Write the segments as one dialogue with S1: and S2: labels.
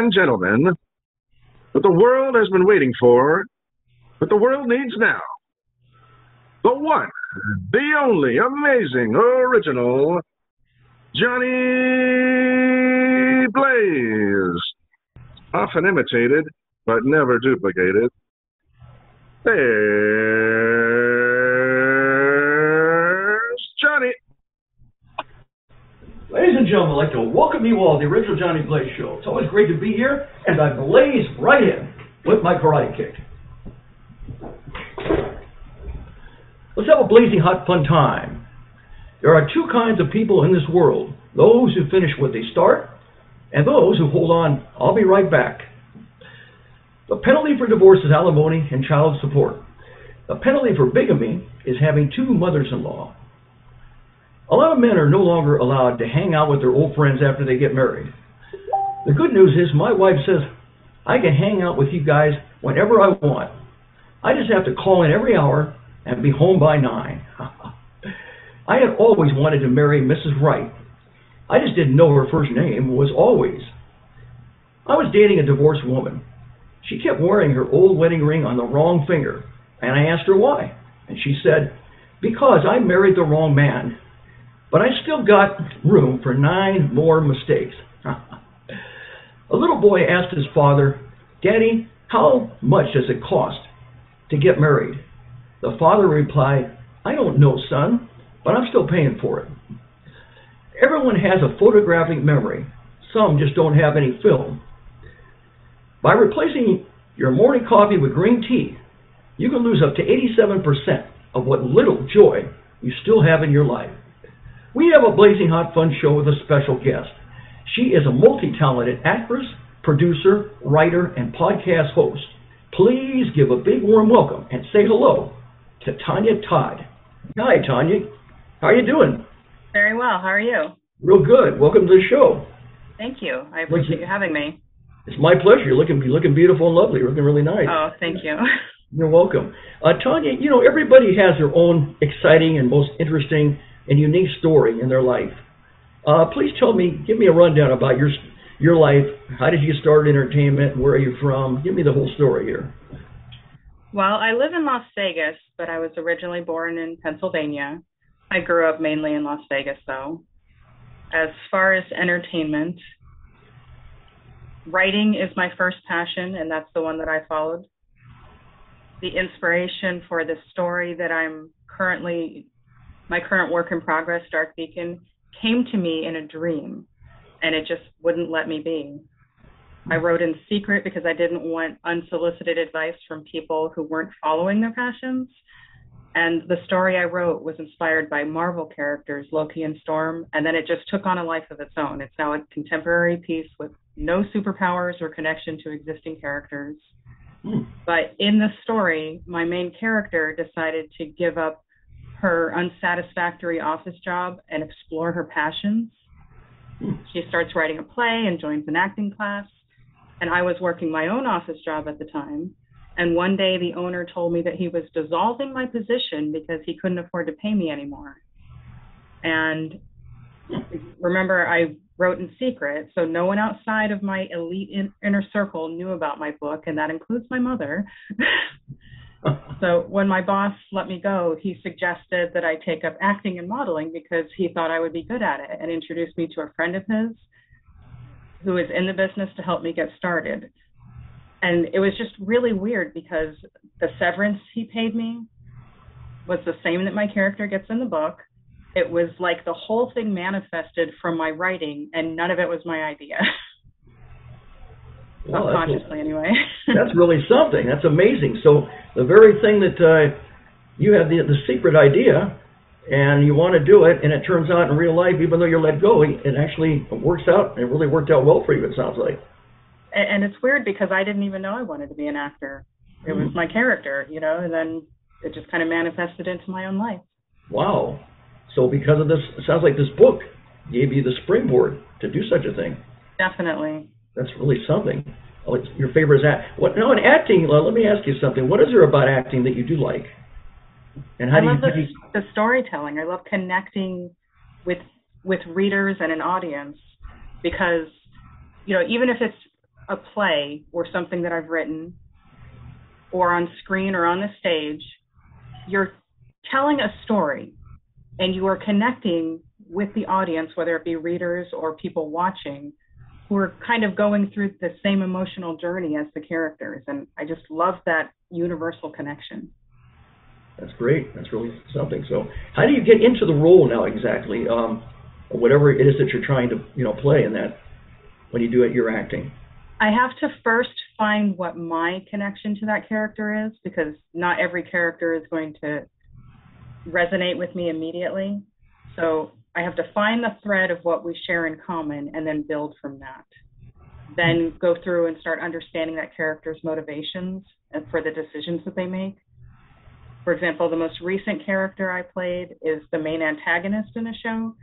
S1: and gentlemen, what the world has been waiting for, what the world needs now. The one, the only, amazing, original, Johnny Blaze. Often imitated, but never duplicated. There's Johnny.
S2: Ladies and gentlemen, I'd like to welcome you all to the original Johnny Blaze Show. It's always great to be here, and I blaze right in with my karate kick. Let's have a blazing hot fun time. There are two kinds of people in this world: those who finish what they start, and those who hold on. I'll be right back. The penalty for divorce is alimony and child support. The penalty for bigamy is having two mothers-in-law. A lot of men are no longer allowed to hang out with their old friends after they get married. The good news is my wife says I can hang out with you guys whenever I want. I just have to call in every hour and be home by 9. I had always wanted to marry Mrs. Wright. I just didn't know her first name was Always. I was dating a divorced woman. She kept wearing her old wedding ring on the wrong finger, and I asked her why. And she said, because I married the wrong man. But I still got room for 9 more mistakes. A little boy asked his father, Daddy, how much does it cost to get married? The father replied, I don't know, son, but I'm still paying for it. Everyone has a photographic memory. Some just don't have any film. By replacing your morning coffee with green tea, you can lose up to 87% of what little joy you still have in your life. We have a blazing hot fun show with a special guest. She is a multi-talented actress, producer, writer, and podcast host. Please give a big warm welcome and say hello to Tonya Todd. Hi, Tonya. How are you doing?
S3: Very well. How are you?
S1: Real good. Welcome to the show.
S3: Thank you. I appreciate you having me.
S1: It's my pleasure. You're looking beautiful and lovely. You're looking really nice.
S3: Oh, thank you.
S1: You're welcome. Tonya, you know, everybody has their own exciting and most interesting and unique story in their life. Please give me a rundown about your life. How did you start entertainment? Where are you from? Give me the whole story here.
S3: Well, I live in Las Vegas, but I was originally born in Pennsylvania. I grew up mainly in Las Vegas, though. As far as entertainment, writing is my first passion, and that's the one that I followed. The inspiration for the story that my current work in progress, Dark Beacon, came to me in a dream, and it just wouldn't let me be. I wrote in secret because I didn't want unsolicited advice from people who weren't following their passions. And the story I wrote was inspired by Marvel characters, Loki and Storm, and then it just took on a life of its own. It's now a contemporary piece with no superpowers or connection to existing characters. But in the story, my main character decided to give up her unsatisfactory office job and explore her passions. She starts writing a play and joins an acting class. And I was working my own office job at the time. And one day the owner told me that he was dissolving my position because he couldn't afford to pay me anymore. And remember, I wrote in secret, so no one outside of my elite inner circle knew about my book, and that includes my mother. So when my boss let me go, he suggested that I take up acting and modeling because he thought I would be good at it, and introduced me to a friend of his who is in the business to help me get started. And it was just really weird because the severance he paid me was the same that my character gets in the book. It was like the whole thing manifested from my writing, and none of it was my idea. Well, subconsciously, anyway.
S1: That's really something. That's amazing. So the very thing that you have the secret idea, and you want to do it, and it turns out in real life, even though you're let go, it actually works out. It really worked out well for you, it sounds like.
S3: And it's weird because I didn't even know I wanted to be an actor. It was my character, you know, and then it just kind of manifested into my own life.
S1: Wow. So because of this, it sounds like this book gave you the springboard to do such a thing.
S3: Definitely.
S1: That's really something. Your favorite is now in acting, let me ask you something. What is there about acting that you do like? And how
S3: I love the storytelling. I love connecting with readers and an audience because, you know, even if it's a play or something that I've written, or on screen or on the stage, you're telling a story and you are connecting with the audience, whether it be readers or people watching, who are kind of going through the same emotional journey as the characters. And I just love that universal connection.
S1: That's great. That's really something. So how do you get into the role now exactly? Whatever it is that you're trying to, play in that, when you do it, your acting.
S3: I have to first find what my connection to that character is, because not every character is going to resonate with me immediately. So I have to find the thread of what we share in common and then build from that. Then go through and start understanding that character's motivations and for the decisions that they make. For example, the most recent character I played is the main antagonist in a show.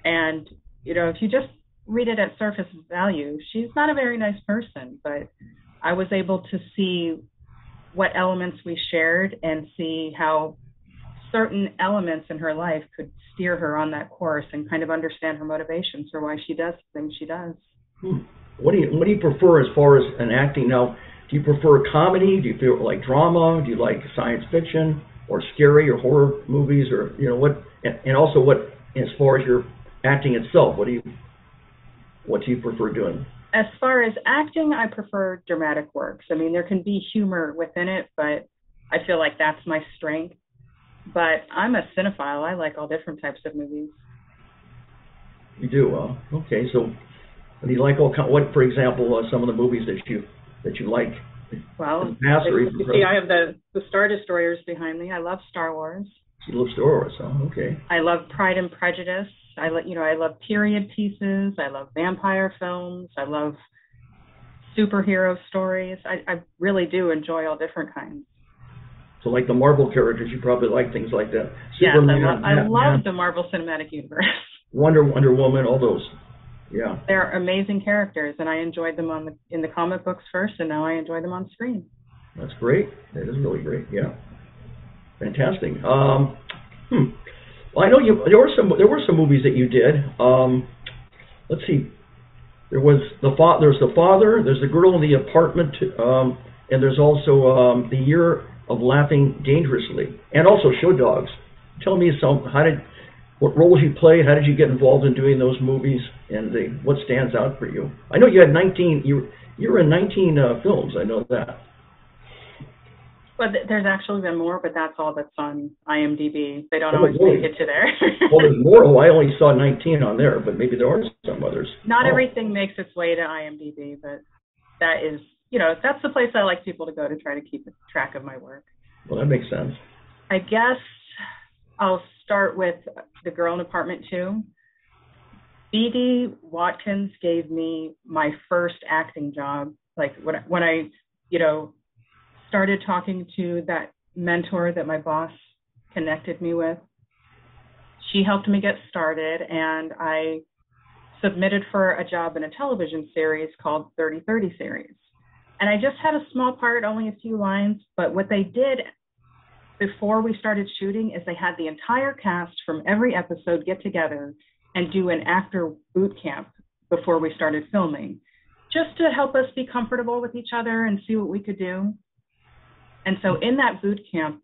S3: And, if you just read it at surface value, she's not a very nice person, but I was able to see what elements we shared and see how certain elements in her life could steer her on that course, and kind of understand her motivations for why she does the things she does.
S1: What do you prefer as far as an acting now? Do you prefer comedy? Do you feel like drama? Do you like science fiction or scary or horror movies, or what? And also, what as far as your acting itself, what do you prefer doing?
S3: As far as acting, I prefer dramatic works. I mean, there can be humor within it, but I feel like that's my strength. But I'm a cinephile. I like all different types of movies.
S1: You do? Okay. So, do you like what, for example, some of the movies that you like?
S3: Well,
S1: past or
S3: you
S1: even
S3: see, I have the Star Destroyers behind me. I love Star Wars.
S1: You love Star Wars, okay.
S3: I love Pride and Prejudice. I love period pieces. I love vampire films. I love superhero stories. I really do enjoy all different kinds.
S1: So like the Marvel characters, you probably like things like that.
S3: Yes, I love the Marvel Cinematic Universe.
S1: Wonder Woman, all those. Yeah.
S3: They're amazing characters, and I enjoyed them in the comic books first, and now I enjoy them on screen.
S1: That's great. That is really great. Yeah. Fantastic. Well, I know there were some movies that you did. Let's see. There's the Father. There's the Girl in the Apartment, and there's also The Year of Laughing Dangerously, and also Show Dogs. Tell me what roles you played. How did you get involved in doing those movies, and what stands out for you? I know you had 19. You were in 19 films. I know that.
S3: Well, there's actually been more, but that's all that's on IMDb. They don't always make it to there.
S1: Well, there's more. Oh, I only saw 19 on there, but maybe there are some others.
S3: Not everything makes its way to IMDb, but that is, that's the place I like people to go to try to keep track of my work.
S1: Well, that makes sense.
S3: I guess I'll start with The Girl in Apartment 2. B.D. Watkins gave me my first acting job. Like when I, started talking to that mentor that my boss connected me with, she helped me get started, and I submitted for a job in a television series called 30/30 series. And I just had a small part, only a few lines, but what they did before we started shooting is they had the entire cast from every episode get together and do an actor boot camp before we started filming, just to help us be comfortable with each other and see what we could do. And so in that boot camp,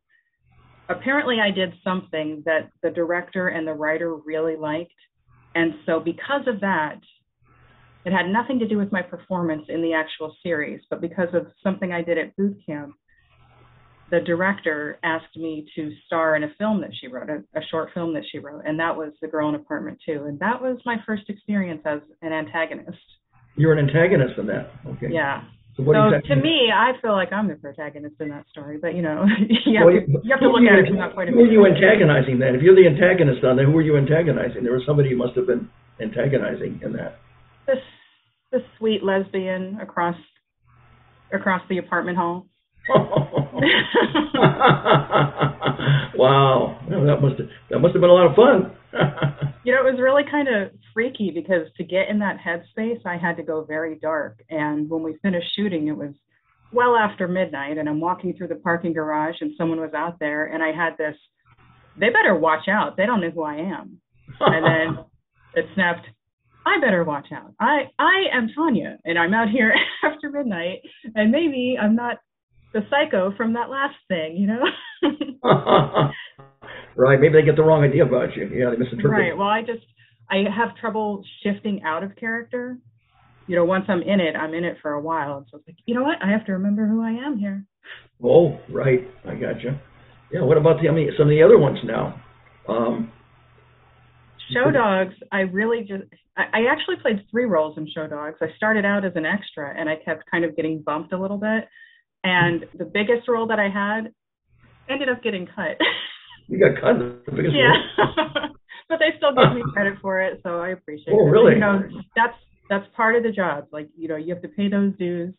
S3: apparently I did something that the director and the writer really liked. And so because of that, it had nothing to do with my performance in the actual series, but because of something I did at boot camp, the director asked me to star in a film that she wrote, a short film that she wrote, and that was The Girl in Apartment 2. And that was my first experience as an antagonist.
S1: You were an antagonist in that? Okay.
S3: Yeah.
S1: So
S3: to me, I feel like I'm the protagonist in that story, but you have to look at it from that point of view.
S1: Who were you antagonizing then? If you're the antagonist on there, who were you antagonizing? There was somebody you must have been antagonizing in that.
S3: The sweet lesbian across the apartment hall.
S1: Wow. Well, that must have been a lot of fun.
S3: It was really kind of freaky because to get in that headspace, I had to go very dark. And when we finished shooting, it was well after midnight, and I'm walking through the parking garage, and someone was out there, and I had this, they better watch out. They don't know who I am. And then it snapped, I better watch out. I am Tonya, and I'm out here after midnight, and maybe I'm not the psycho from that last thing, you know?
S1: Right. Maybe they get the wrong idea about you. Yeah, they misinterpret.
S3: Right. Well, I have trouble shifting out of character. You know, once I'm in it for a while. And so it's like, you know what? I have to remember who I am here.
S1: Oh, right. I gotcha. Yeah. What about some of the other ones now?
S3: Show Dogs, I actually played 3 roles in Show Dogs. I started out as an extra, and I kept kind of getting bumped a little bit. And the biggest role that I had ended up getting cut.
S1: You got cut the biggest role?
S3: Yeah. But they still give me credit for it, so I appreciate it.
S1: Oh, really?
S3: You know, that's part of the job. Like, you know, you have to pay those dues.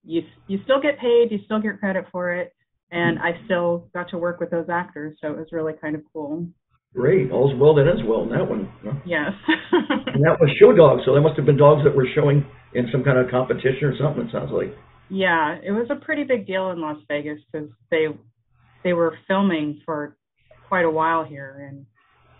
S3: You still get paid, you still get credit for it, and I still got to work with those actors, so it was really kind of cool.
S1: Great. All's well that ends well in that one. Huh?
S3: Yes.
S1: And that was show dogs, so there must have been dogs that were showing in some kind of competition or something, it sounds like.
S3: Yeah, it was a pretty big deal in Las Vegas because they were filming for quite a while here, and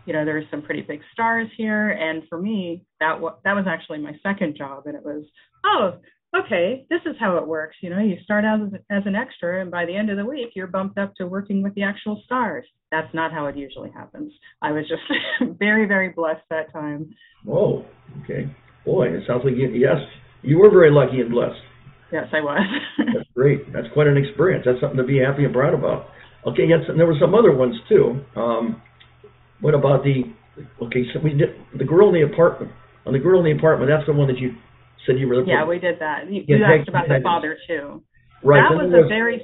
S3: you know, there's some pretty big stars here, and for me, that was actually my second job, and it was, oh, okay, this is how it works. You know, you start out as an extra, and by the end of the week, you're bumped up to working with the actual stars. That's not how it usually happens. I was just very, very blessed that time.
S1: Oh, okay. Boy, it sounds like you were very lucky and blessed.
S3: Yes, I was.
S1: That's great. That's quite an experience. That's something to be happy and proud about. Okay, yes, and there were some other ones too. What about so we did the girl in the apartment. On the girl in the apartment, that's the one that you said you were.
S3: Yeah, we did that. You asked about the father too.
S1: Right.
S3: That was a very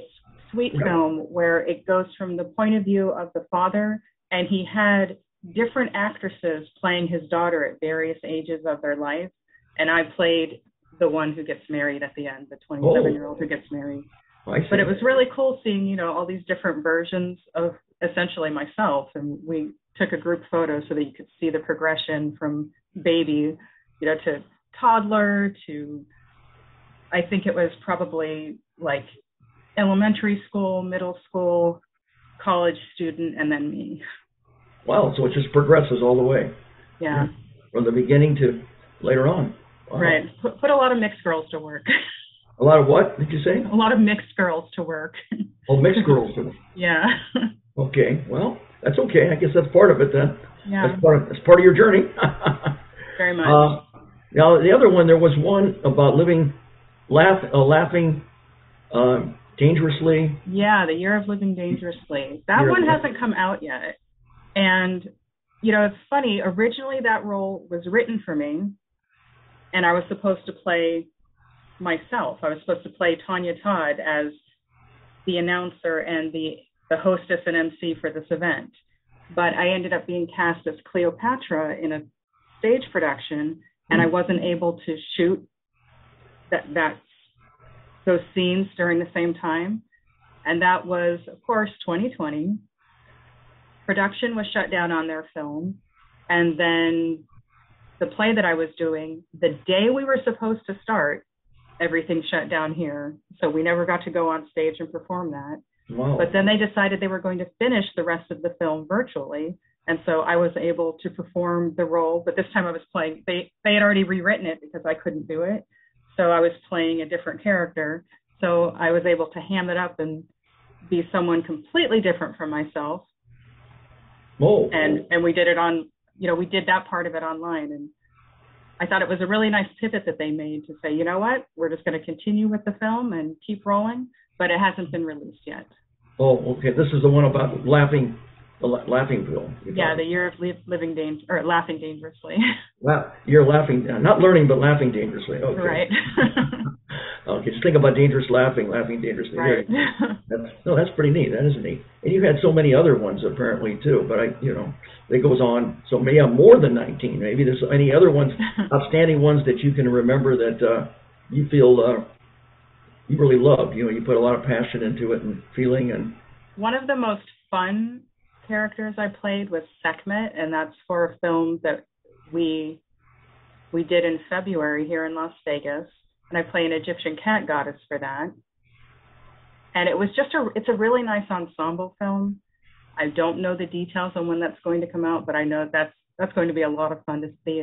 S3: sweet film where it goes from the point of view of the father, and he had different actresses playing his daughter at various ages of their life, and I played the one who gets married at the end, the 27-year-old who gets married. But it was really cool seeing, you know, all these different versions of essentially myself, and we took a group photo so that you could see the progression from baby, you know, to toddler to, I think it was probably like elementary school, middle school, college student, and then me.
S1: Wow, so it just progresses all the way.
S3: Yeah.
S1: From the beginning to later on. Wow.
S3: Right. Put a lot of mixed girls to work.
S1: A lot of what, did you say?
S3: A lot of mixed girls to work.
S1: Oh, mixed girls.
S3: Yeah.
S1: Okay, well, that's okay. I guess that's part of it then.
S3: Yeah.
S1: That's part of your journey.
S3: Very much.
S1: Now, the other one, there was one about laughing dangerously.
S3: Yeah, The Year of Living Dangerously. That one hasn't come out yet. And, you know, it's funny. Originally, that role was written for me, and I was supposed to play myself. I was supposed to play Tonya Todd as the announcer and the hostess and MC for this event. But I ended up being cast as Cleopatra in a stage production, and I wasn't able to shoot those scenes during the same time. And that was, of course, 2020. Production was shut down on their film. And then the play that I was doing, the day we were supposed to start, everything shut down here. So we never got to go on stage and perform that.
S1: Wow.
S3: But then they decided they were going to finish the rest of the film virtually. And so I was able to perform the role, but this time I was playing, they had already rewritten it because I couldn't do it. So I was playing a different character. So I was able to ham it up and be someone completely different from myself.
S1: Oh.
S3: And we did it on, you know, we did that part of it online. And I thought it was a really nice pivot that they made to say, you know what, we're just going to continue with the film and keep rolling, but it hasn't been released yet.
S1: Oh, okay. This is the one about laughing film.
S3: Yeah, The Year of Living Laughing Dangerously.
S1: Wow, you're laughing, not learning, but laughing dangerously. Okay.
S3: Right.
S1: Okay, just think about dangerous laughing dangerously.
S3: Right.
S1: That's pretty neat. That is neat. And you've had so many other ones apparently too, but it goes on. So maybe more than 19. Maybe there's any other ones, outstanding ones that you can remember that you feel you really loved. You know, you put a lot of passion into it and feeling. And
S3: one of the most fun characters I played was Sekhmet, and that's for a film that we did in February here in Las Vegas, and I play an Egyptian cat goddess for that. And it was it's a really nice ensemble film. I don't know the details on when that's going to come out, but I know that's going to be a lot of fun to see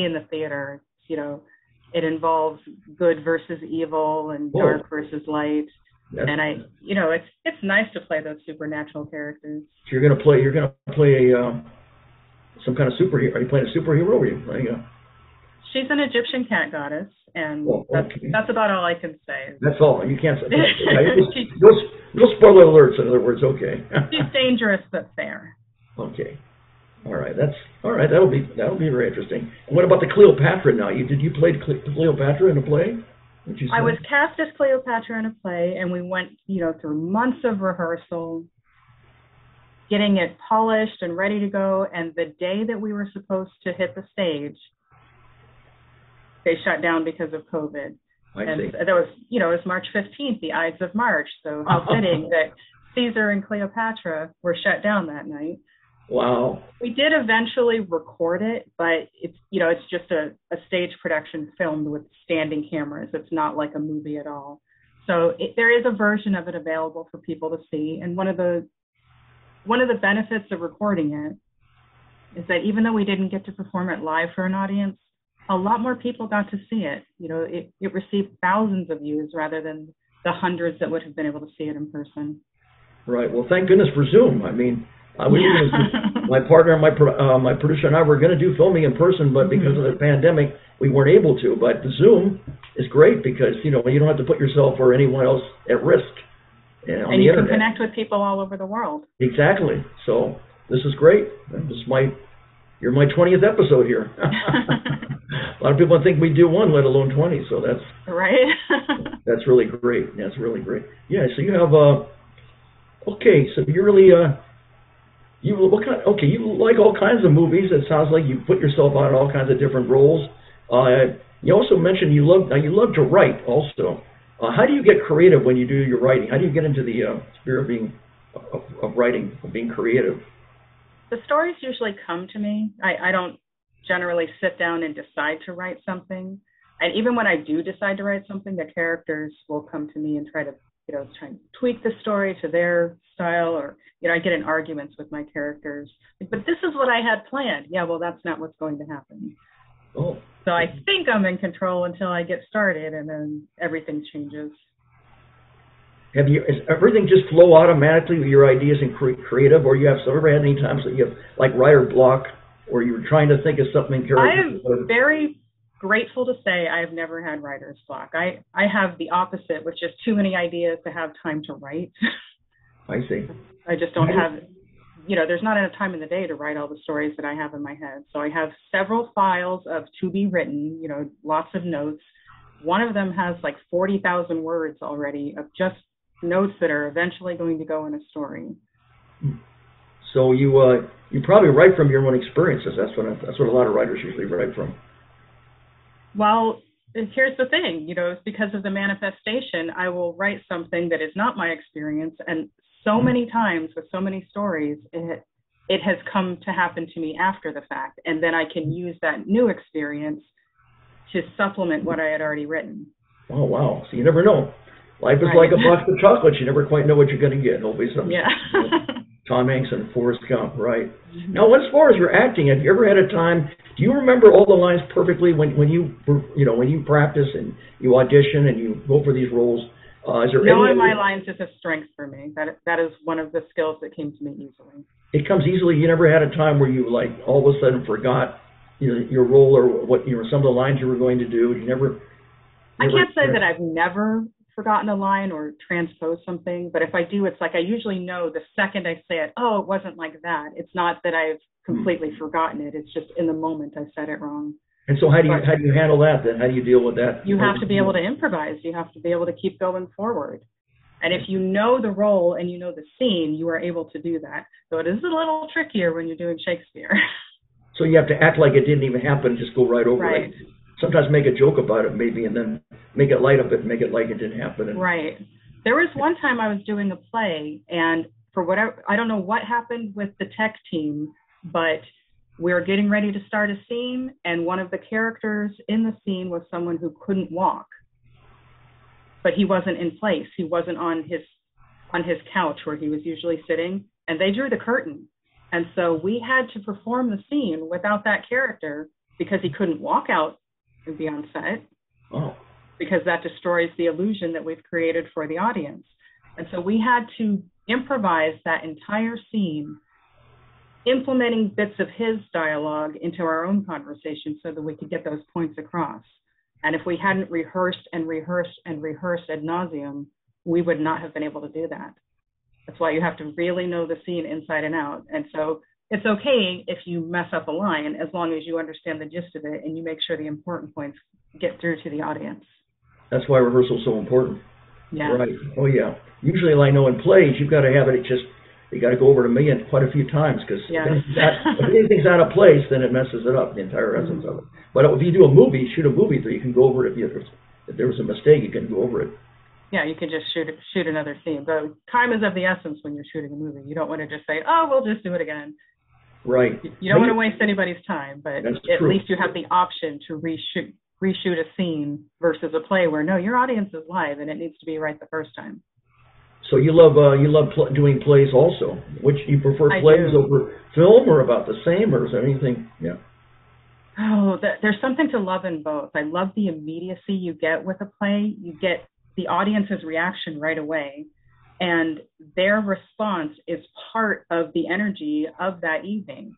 S3: in the theater. You know, It involves good versus evil and
S2: Oh,
S3: dark versus light.
S2: that's,
S3: And it's nice to play those supernatural characters.
S2: so you're gonna play a some kind of superhero. Are you playing a superhero? Or are you playing a?
S3: She's an Egyptian cat goddess, and
S2: Oh, okay.
S3: that's about all I can say.
S2: That's all. You can't say. No spoiler alerts. In other words, okay.
S3: She's dangerous but fair.
S2: Okay. All right. That's all right. That'll be very interesting. And what about the Cleopatra now? Did you play Cleopatra in a play?
S3: I was cast as Cleopatra in a play, and we went, through months of rehearsal, getting it polished and ready to go. And the day that we were supposed to hit the stage, they shut down because of COVID.
S2: I
S3: And
S2: see.
S3: that was, it was March 15th, the Ides of March. So how fitting that Caesar and Cleopatra were shut down that night.
S2: Wow.
S3: We did eventually record it, but it's just a stage production filmed with standing cameras. It's not like a movie at all. So there is a version of it available for people to see. And one of the benefits of recording it is that even though we didn't get to perform it live for an audience, a lot more people got to see it. It received thousands of views rather than the hundreds that would have been able to see it in person.
S2: Right. Well, thank goodness for Zoom. I mean, my partner, my producer, and I were going to do filming in person, but because of the pandemic, we weren't able to. But Zoom is great because you don't have to put yourself or anyone else at risk.
S3: And you can connect with people all over the world.
S2: Exactly. So this is great. You're my 20th episode here. A lot of people think we do one, let alone 20. So that's
S3: right.
S2: That's really great. That's really great. Yeah. So you have okay. So you're really you like all kinds of movies. It sounds like you put yourself out in all kinds of different roles. You also mentioned you love to write also. How do you get creative when you do your writing? How do you get into the spirit of writing, of being creative?
S3: The stories usually come to me. I don't generally sit down and decide to write something. And even when I do decide to write something, the characters will come to me and try to tweak the story to their style, or, I get in arguments with my characters. But this is what I had planned. Yeah, well, that's not what's going to happen.
S2: Oh.
S3: So I think I'm in control until I get started, and then everything changes.
S2: Is everything just flow automatically with your ideas and creative, or you have ever had any times that you have like writer block, or you were trying to think of something?
S3: I am very grateful to say I have never had writer's block. I have the opposite, which is too many ideas to have time to write.
S2: I see.
S3: I just don't have, there's not enough time in the day to write all the stories that I have in my head. So I have several files of to be written, lots of notes. One of them has like 40,000 words already of just notes that are eventually going to go in a story.
S2: So you probably write from your own experiences. That's what a lot of writers usually write from.
S3: Well, here's the thing, it's because of the manifestation, I will write something that is not my experience, and so many times with so many stories, it has come to happen to me after the fact, and then I can use that new experience to supplement what I had already written.
S2: Oh, wow. So you never know. Life is
S3: Right.
S2: like a box of chocolates. You never quite know what you're going to get. Always something.
S3: Yeah.
S2: Tom Hanks and Forrest Gump, right? Now, as far as your acting, have you ever had a time? Do you remember all the lines perfectly when you practice and you audition and you go for these roles? Is there
S3: knowing my lines is a strength for me. That is one of the skills that came to me easily.
S2: It comes easily. You never had a time where you all of a sudden forgot your role or what some of the lines you were going to do. You never.
S3: I can't say that I've never forgotten a line or transposed something, but if I do, it's like I usually know the second I say it, oh, it wasn't like that. It's not that I've completely forgotten it. It's just in the moment I said it wrong.
S2: And so how do you handle that then? How do you deal with that?
S3: You have to be able to improvise. You have to be able to keep going forward. And if you know the role and you know the scene, you are able to do that. So it is a little trickier when you're doing Shakespeare.
S2: So you have to act like it didn't even happen, just go right over
S3: right.
S2: it. Sometimes make a joke about it maybe, and then make it light of it, make it like it didn't happen.
S3: Right. There was one time I was doing a play, and for whatever, I don't know what happened with the tech team, but we were getting ready to start a scene, and one of the characters in the scene was someone who couldn't walk, but he wasn't in place. He wasn't on his couch where he was usually sitting, and they drew the curtain. And so we had to perform the scene without that character because he couldn't walk out and be on set. because that destroys the illusion that we've created for the audience. And so we had to improvise that entire scene, implementing bits of his dialogue into our own conversation so that we could get those points across. And if we hadn't rehearsed and rehearsed and rehearsed ad nauseum, we would not have been able to do that. That's why you have to really know the scene inside and out. And so it's okay if you mess up a line, as long as you understand the gist of it and you make sure the important points get through to the audience.
S1: That's why rehearsal is so important.
S3: Yeah.
S1: Right. Oh, yeah. Usually, I know in plays, you've got to have it just, you got to go over it quite a few times, because
S3: Yeah.
S1: if anything's out of place, then it messes it up, the entire essence of it. But if you do a movie, shoot a movie, so you can go over it. If there was a mistake, you can go over it.
S3: Yeah, you could just shoot another scene. But time is of the essence when you're shooting a movie. You don't want to just say, oh, we'll just do it again.
S1: Right.
S3: You don't want to waste anybody's time, but
S1: That's
S3: at
S1: true.
S3: least you have the option to reshoot a scene versus a play where, no, your audience is live and it needs to be right the first time.
S1: So you love doing plays also. Which you prefer, plays over film, or about the same, or is there anything? Yeah.
S3: Oh, there's something to love in both. I love the immediacy you get with a play. You get the audience's reaction right away, and their response is part of the energy of that evening.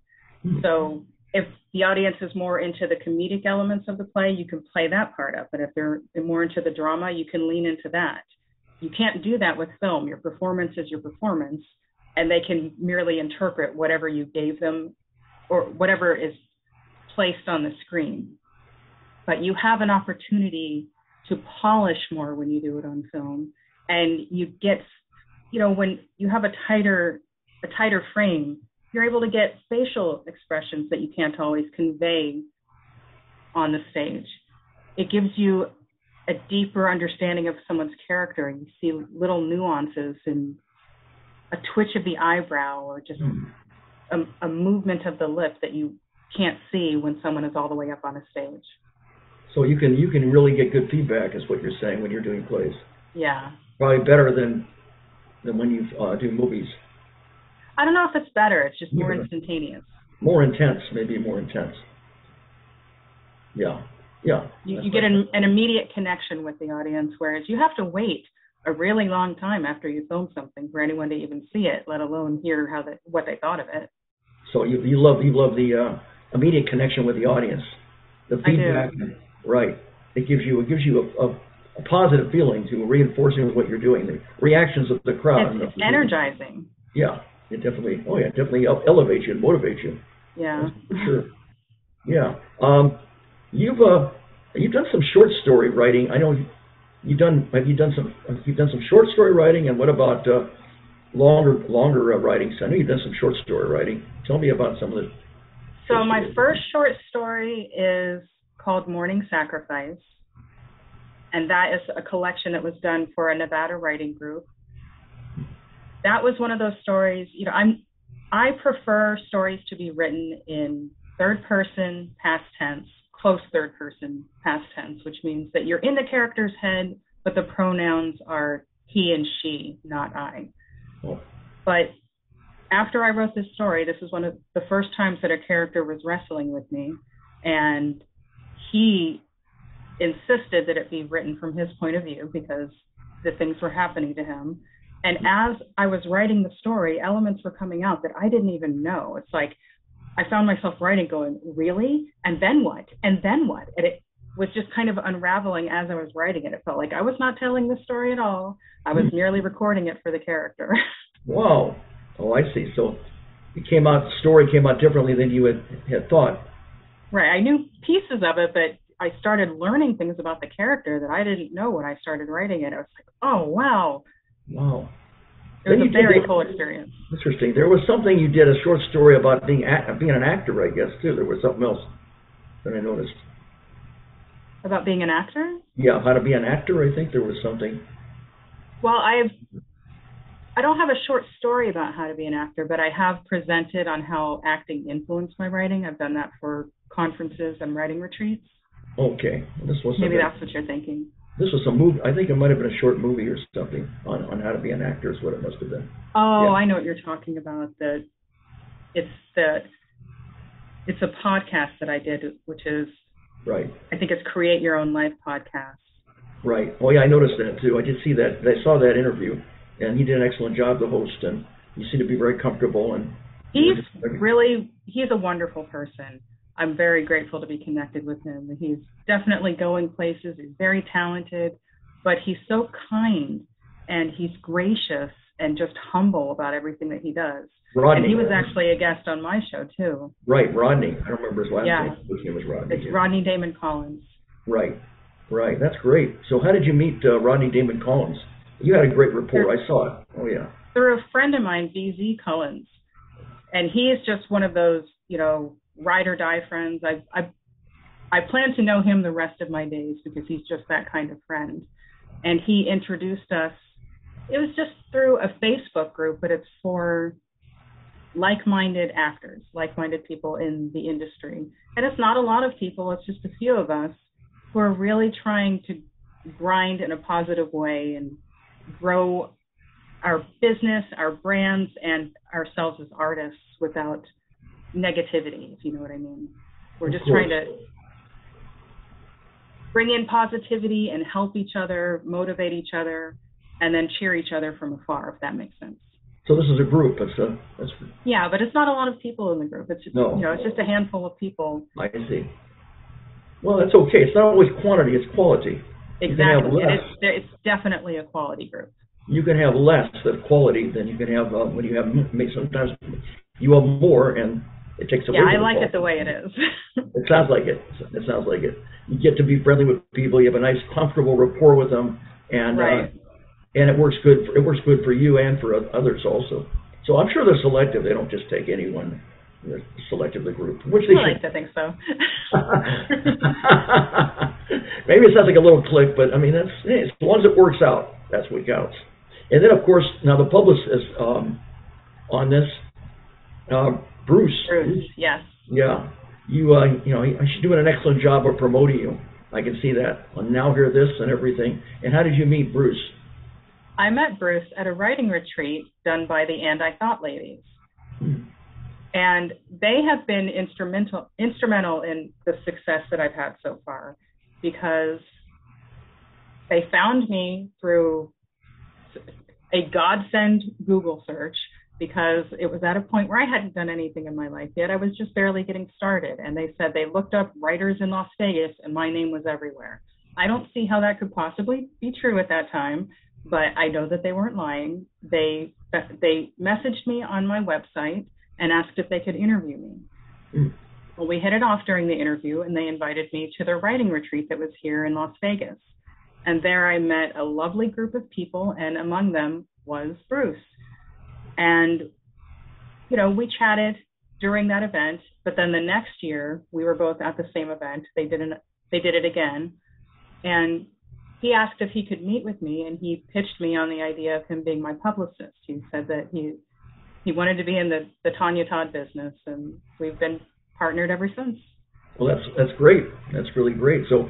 S3: So if the audience is more into the comedic elements of the play, you can play that part up. But if they're more into the drama, you can lean into that. You can't do that with film. Your performance is your performance, and they can merely interpret whatever you gave them or whatever is placed on the screen. But you have an opportunity to polish more when you do it on film, and you get, when you have a tighter frame, you're able to get facial expressions that you can't always convey on the stage. It gives you a deeper understanding of someone's character, and you see little nuances and a twitch of the eyebrow, or just a movement of the lip that you can't see when someone is all the way up on a stage.
S1: So you can really get good feedback, is what you're saying, when you're doing plays.
S3: Yeah.
S1: Probably better than when you do movies.
S3: I don't know if it's better. It's just more instantaneous.
S1: More intense, maybe more intense. Yeah. Yeah.
S3: You get an immediate connection with the audience, whereas you have to wait a really long time after you film something for anyone to even see it, let alone hear what they thought of it. So
S1: you love the immediate connection with the audience, the feedback.
S3: I do.
S1: Right. It gives you a positive feeling, to reinforcing what you're doing, the reactions of the crowd.
S3: It's energizing.
S1: Yeah. It definitely elevates you and motivates you.
S3: Yeah.
S1: For sure. Yeah. You've done some short story writing. I know you've done some short story writing, and what about longer writings? I know you've done some short story writing. Tell me about some of the.
S3: So my first short story is called Morning Sacrifice, and that is a collection that was done for a Nevada writing group. That was one of those stories, I prefer stories to be written in third person, past tense, close third person, past tense, which means that you're in the character's head, but the pronouns are he and she, not I.
S1: Oh.
S3: But after I wrote this story, this was one of the first times that a character was wrestling with me, and he insisted that it be written from his point of view because the things were happening to him. And as I was writing the story, elements were coming out that I didn't even know. It's like I found myself writing going, really? And then what? And then what? And it was just kind of unraveling as I was writing it. It felt like I was not telling the story at all. I was merely recording it for the character.
S1: Wow. Oh, I see. So the story came out differently than you had thought.
S3: Right. I knew pieces of it, but I started learning things about the character that I didn't know when I started writing it. I was like, oh, wow.
S1: Wow.
S3: It was a very cool experience.
S1: Interesting. There was something you did, a short story about being an actor, I guess, too. There was something else that I noticed.
S3: About being an actor?
S1: Yeah, how to be an actor, I think there was something.
S3: Well, I don't have a short story about how to be an actor, but I have presented on how acting influenced my writing. I've done that for conferences and writing retreats.
S1: Okay.
S3: Maybe that's what you're thinking.
S1: This was a movie. I think it might have been a short movie or something on how to be an actor is what it must have been.
S3: Oh,
S1: yeah.
S3: I know what you're talking about. It's a podcast that I did, which is
S1: right.
S3: I think it's Create Your Own Life podcast.
S1: Right. Oh yeah, I noticed that too. I did see that. I saw that interview, and he did an excellent job, the host, and you seem to be very comfortable. And
S3: He's a wonderful person. I'm very grateful to be connected with him. He's definitely going places. He's very talented, but he's so kind, and he's gracious and just humble about everything that he does.
S1: Rodney.
S3: And he was actually a guest on my show too.
S1: Right, Rodney. I don't remember his last name. His name was Rodney.
S3: It's Rodney Damon Collins.
S1: Right. Right. That's great. So how did you meet Rodney Damon Collins? You had a great rapport. I saw it. Oh yeah.
S3: Through a friend of mine, BZ Collins, and he is just one of those, ride or die friends. I plan to know him the rest of my days because he's just that kind of friend. And he introduced us. It was just through a Facebook group, but it's for like-minded actors, like-minded people in the industry. And it's not a lot of people. It's just a few of us who are really trying to grind in a positive way and grow our business, our brands, and ourselves as artists without negativity, if you know what I mean. We're just trying to bring in positivity and help each other, motivate each other, and then cheer each other from afar, if that makes sense.
S1: So this is a group.
S3: Yeah, but it's not a lot of people in the group. It's just, it's just a handful of people.
S1: I see. Well, that's okay. It's not always quantity; it's quality.
S3: Exactly. It's definitely a quality group.
S1: You can have less of quality than you can have when you have. Sometimes you have more, and it takes away.
S3: Yeah, I like it the way it is.
S1: It sounds like it. It sounds like it. You get to be friendly with people. You have a nice, comfortable rapport with them, and
S3: right.
S1: And it works good. It works good for you and for others also. So I'm sure they're selective. They don't just take anyone. They're selective, the group, which they should.
S3: I like to think so.
S1: Maybe it sounds like a little clique, but I mean as long as it works out, that's what counts. And then of course now the publicist on this, Bruce.
S3: Bruce, yes.
S1: Yeah, she's doing an excellent job of promoting you. I can see that on Now Hear This and everything. And how did you meet Bruce?
S3: I met Bruce at a writing retreat done by the And I Thought ladies. And they have been instrumental in the success that I've had so far, because they found me through a godsend Google search, because it was at a point where I hadn't done anything in my life yet. I was just barely getting started. And they said they looked up writers in Las Vegas and my name was everywhere. I don't see how that could possibly be true at that time, but I know that they weren't lying. They messaged me on my website and asked if they could interview me. Well, we hit it off during the interview, and they invited me to their writing retreat that was here in Las Vegas. And there I met a lovely group of people, and among them was Bruce. And, we chatted during that event, but then the next year we were both at the same event. They did it again. And he asked if he could meet with me, and he pitched me on the idea of him being my publicist. He said that he wanted to be in the Tonya Todd business, and we've been partnered ever since.
S1: Well, that's great. That's really great. So,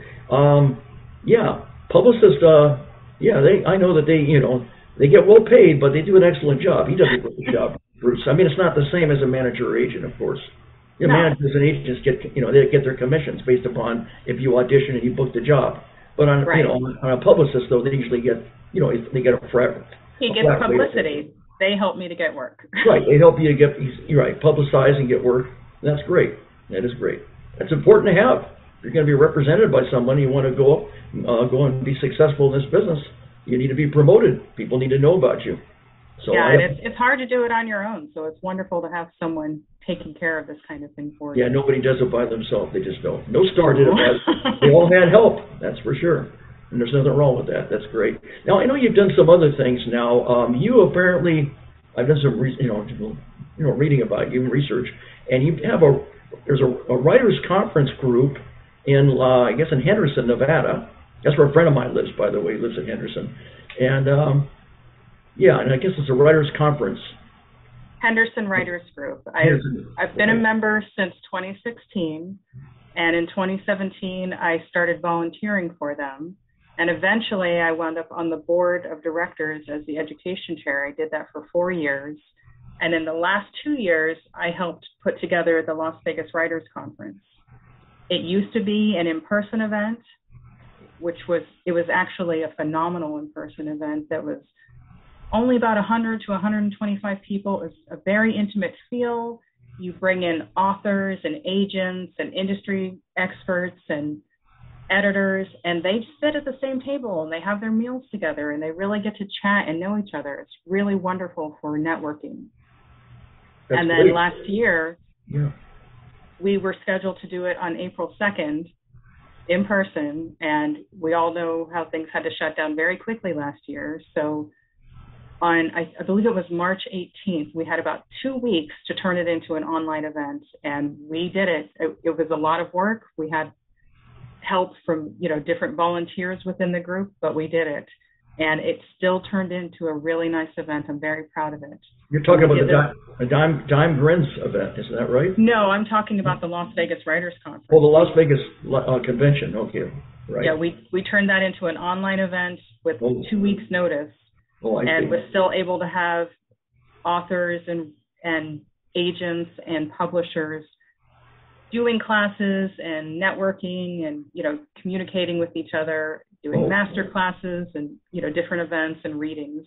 S1: publicists, I know that they get well paid, but they do an excellent job. He does a great job, Bruce. I mean, it's not the same as a manager or agent, of course.
S3: No.
S1: Managers and agents they get their commissions based upon if you audition and you book the job. But on a publicist though, they usually get they get a flat.
S3: He gets publicity. They help me to get work.
S1: Right, they help you to get publicize and get work. That's great. That is great. That's important to have. If you're going to be represented by someone, you want to go and be successful in this business. You need to be promoted. People need to know about you. So
S3: it's hard to do it on your own. So it's wonderful to have someone taking care of this kind of thing for you.
S1: Yeah, nobody does it by themselves. They just don't. No star did it. They all had help. That's for sure. And there's nothing wrong with that. That's great. Now I know you've done some other things. Now you apparently, I've done some reading about you and research, and you have there's a writers conference group in in Henderson, Nevada. That's where a friend of mine lives, by the way. He lives in Henderson, and and I guess it's a writers conference.
S3: Henderson Writers Group. I've been a member since 2016, and in 2017 I started volunteering for them, and eventually I wound up on the board of directors as the education chair. I did that for 4 years, and in the last 2 years I helped put together the Las Vegas Writers Conference. It used to be an in-person event. it was actually a phenomenal in-person event that was only about 100 to 125 people. It's a very intimate feel. You bring in authors and agents and industry experts and editors, and they sit at the same table and they have their meals together and they really get to chat and know each other. It's really wonderful for networking.
S2: That's
S3: and then
S2: great.
S3: last year,
S2: Yeah.
S3: we were scheduled to do it on April 2nd in person, and we all know how things had to shut down very quickly last year. So on, I believe it was March 18th, we had about 2 weeks to turn it into an online event, and we did it. It was a lot of work. We had help from, different volunteers within the group, but we did it. And it still turned into a really nice event. I'm very proud of it.
S2: You're talking about the Dime Grins event, is that right?
S3: No, I'm talking about the Las Vegas Writers Conference.
S2: Oh, the Las Vegas convention. Okay, right.
S3: Yeah, we turned that into an online event with 2 weeks notice.
S2: Oh, I see.
S3: And was still able to have authors and agents and publishers doing classes and networking and, communicating with each other, doing master classes and, different events and readings.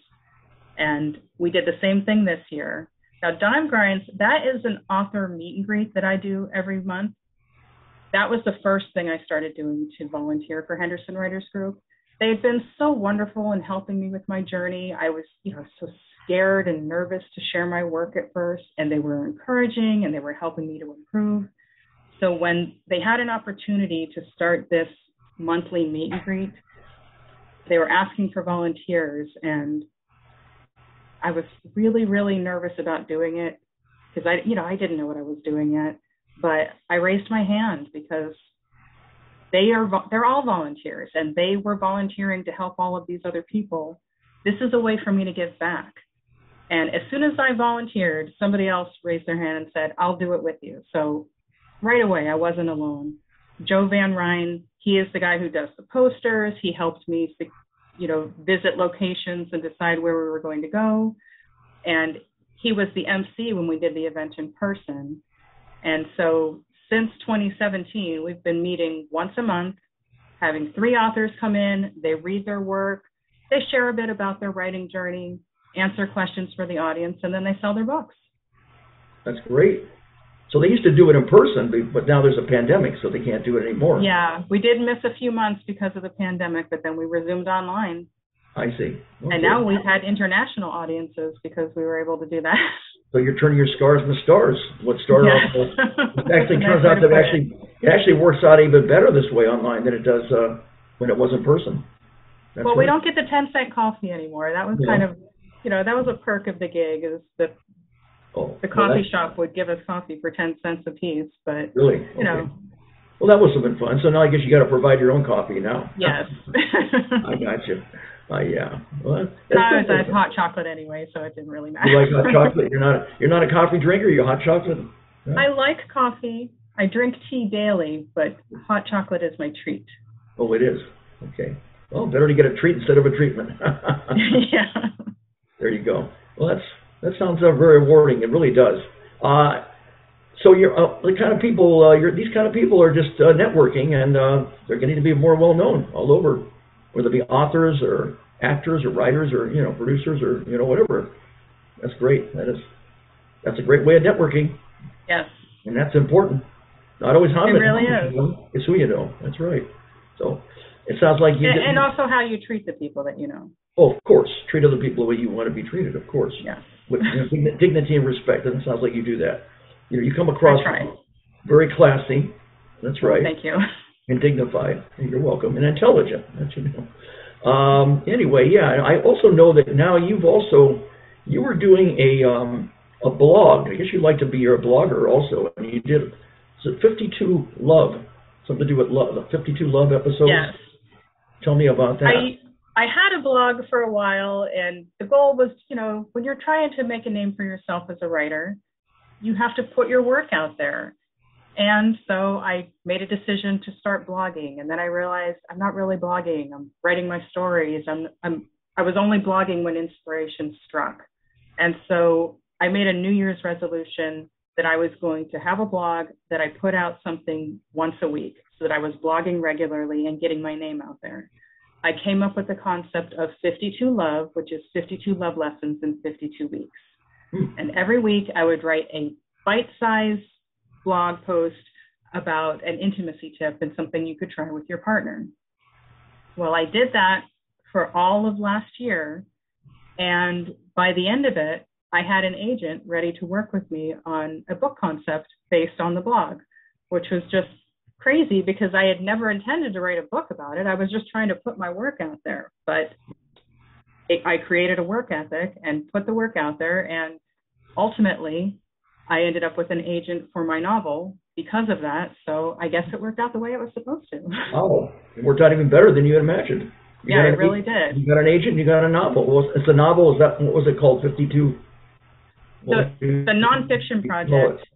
S3: And we did the same thing this year. Now, Dime Grinds, that is an author meet and greet that I do every month. That was the first thing I started doing to volunteer for Henderson Writers Group. They had been so wonderful in helping me with my journey. I was, so scared and nervous to share my work at first, and they were encouraging and they were helping me to improve. So when they had an opportunity to start this monthly meet and greet, they were asking for volunteers, and I was really, really nervous about doing it because I didn't know what I was doing yet, but I raised my hand because they're all volunteers, and they were volunteering to help all of these other people. This is a way for me to give back. And as soon as I volunteered, somebody else raised their hand and said, I'll do it with you. So right away, I wasn't alone. Joe Van Ryn, he is the guy who does the posters. He helped me, visit locations and decide where we were going to go. And he was the MC when we did the event in person. And so since 2017, we've been meeting once a month, having 3 authors come in, they read their work, they share a bit about their writing journey, answer questions for the audience, and then they sell their books.
S2: That's great. So they used to do it in person, but now there's a pandemic, so they can't do it anymore.
S3: Yeah, we did miss a few months because of the pandemic, but then we resumed online.
S2: I see. Okay.
S3: And now we've had international audiences because we were able to do that.
S2: So you're turning your scars into stars. What started off, it actually turns out that it actually works out even better this way online than it does when it was in person. That's
S3: well, we don't get the 10-cent coffee anymore. That was kind of, that was a perk of the gig, is that the coffee shop would give us coffee for 10 cents a piece, but
S2: really, well, that must have been fun. So now I guess you got to provide your own coffee now.
S3: Yes.
S2: I got you. Yeah. Well,
S3: I was at hot chocolate anyway, so it didn't really matter.
S2: You like hot chocolate? You're not a coffee drinker. You're hot chocolate. No?
S3: I like coffee. I drink tea daily, but hot chocolate is my treat.
S2: Oh, it is. Okay. Well, better to get a treat instead of a treatment.
S3: Yeah.
S2: There you go. Well, that sounds very rewarding. It really does. So you're the kind of people. These kind of people are just networking, and they're getting to be more well known all over, whether it be authors or actors or writers or producers or whatever. That's great. That's a great way of networking.
S3: Yes.
S2: And that's important. Not always how
S3: it really is.
S2: It's who you know. That's right. So it sounds like you.
S3: And also how you treat the people that you know.
S2: Oh, of course. Treat other people the way you want to be treated. Of course.
S3: Yes.
S2: With dignity and respect. And it sounds like you do that. You come across very classy. That's right.
S3: Thank you.
S2: And dignified. You're welcome. And intelligent. That you know. Anyway, yeah. I also know that now you were doing a blog. I guess you'd like to be a blogger also. And you did. Is it 52 Love? Something to do with love. The 52 Love episodes.
S3: Yes.
S2: Tell me about that.
S3: I had a blog for a while, and the goal was, when you're trying to make a name for yourself as a writer, you have to put your work out there. And so I made a decision to start blogging, and then I realized I'm not really blogging. I'm writing my stories. I was only blogging when inspiration struck. And so I made a New Year's resolution that I was going to have a blog that I put out something once a week, so that I was blogging regularly and getting my name out there. I came up with the concept of 52 Love, which is 52 love lessons in 52 weeks. And every week I would write a bite-sized blog post about an intimacy tip and something you could try with your partner. Well, I did that for all of last year, and by the end of it, I had an agent ready to work with me on a book concept based on the blog, which was just crazy because I had never intended to write a book about it. I was just trying to put my work out there, but I created a work ethic and put the work out there, and ultimately I ended up with an agent for my novel because of that. So I guess it worked out the way it was supposed to.
S1: Oh, it worked out even better than you had imagined.
S3: Yeah, it really did.
S1: You got an agent, you got a novel. It's a novel, is that, what was it called, 52?
S3: The nonfiction project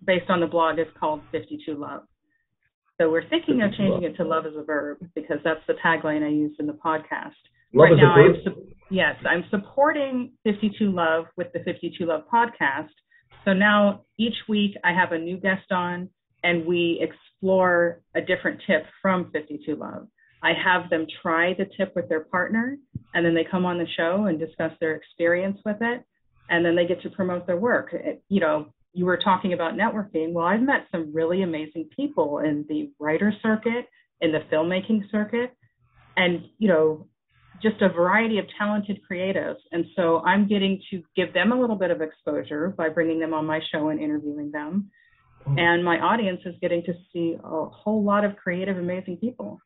S3: based on the blog is called 52 Love. So we're thinking of changing it to Love as a Verb, because that's the tagline I used in the podcast.
S1: Love as a verb?
S3: Yes, I'm supporting 52 Love with the 52 Love podcast. So now each week I have a new guest on, and we explore a different tip from 52 Love. I have them try the tip with their partner, and then they come on the show and discuss their experience with it, and then they get to promote their work. You were talking about networking. Well, I've met some really amazing people in the writer circuit, in the filmmaking circuit, and, just a variety of talented creatives. And so I'm getting to give them a little bit of exposure by bringing them on my show and interviewing them. And my audience is getting to see a whole lot of creative, amazing people.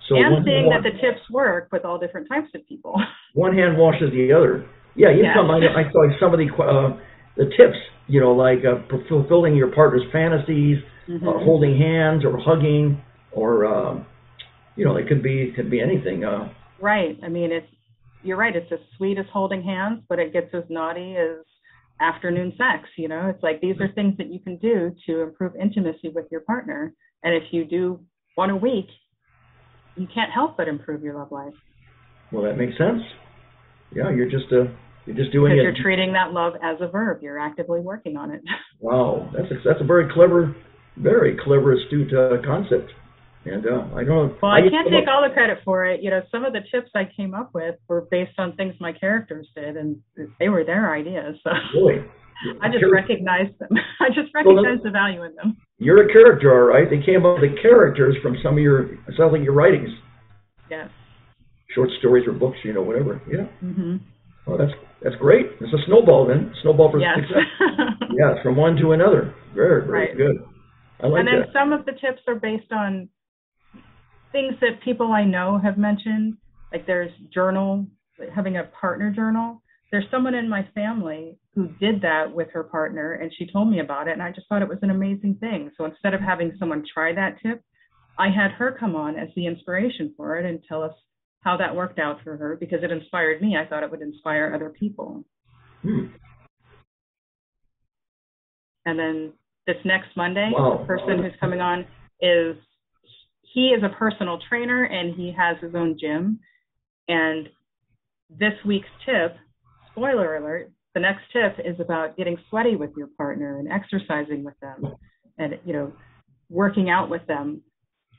S3: So and seeing that the tips work with all different types of people.
S1: One hand washes the other. Yeah, I saw some of the tips, like fulfilling your partner's fantasies, holding hands or hugging, or, it could be anything.
S3: Right. I mean, you're right. It's as sweet as holding hands, but it gets as naughty as afternoon sex. It's like, these are things that you can do to improve intimacy with your partner. And if you do one a week, you can't help but improve your love life.
S1: Well, that makes sense. Yeah, you're just doing it. Because
S3: you're treating that love as a verb. You're actively working on it.
S1: Wow, that's a very clever, astute concept. And I don't know.
S3: Well, I can't take all the credit for it. Some of the tips I came up with were based on things my characters did, and they were their ideas. So
S1: really?
S3: I just recognized them. I just recognized the value in them.
S1: You're a character, all right. They came up with the characters from some of your writings.
S3: Yes.
S1: Short stories or books, whatever. Yeah.
S3: Mm-hmm.
S1: Well, that's great. It's a snowball then. Snowball for success. Yeah, from one to another. Very, very good. I like that.
S3: And then some of the tips are based on things that people I know have mentioned. Like there's having a partner journal. There's someone in my family who did that with her partner, and she told me about it, and I just thought it was an amazing thing. So instead of having someone try that tip, I had her come on as the inspiration for it and tell us how that worked out for her, because it inspired me. I thought it would inspire other people. And then this next Monday, the person who's coming on he is a personal trainer, and he has his own gym. And this week's tip, spoiler alert, the next tip is about getting sweaty with your partner and exercising with them and, working out with them.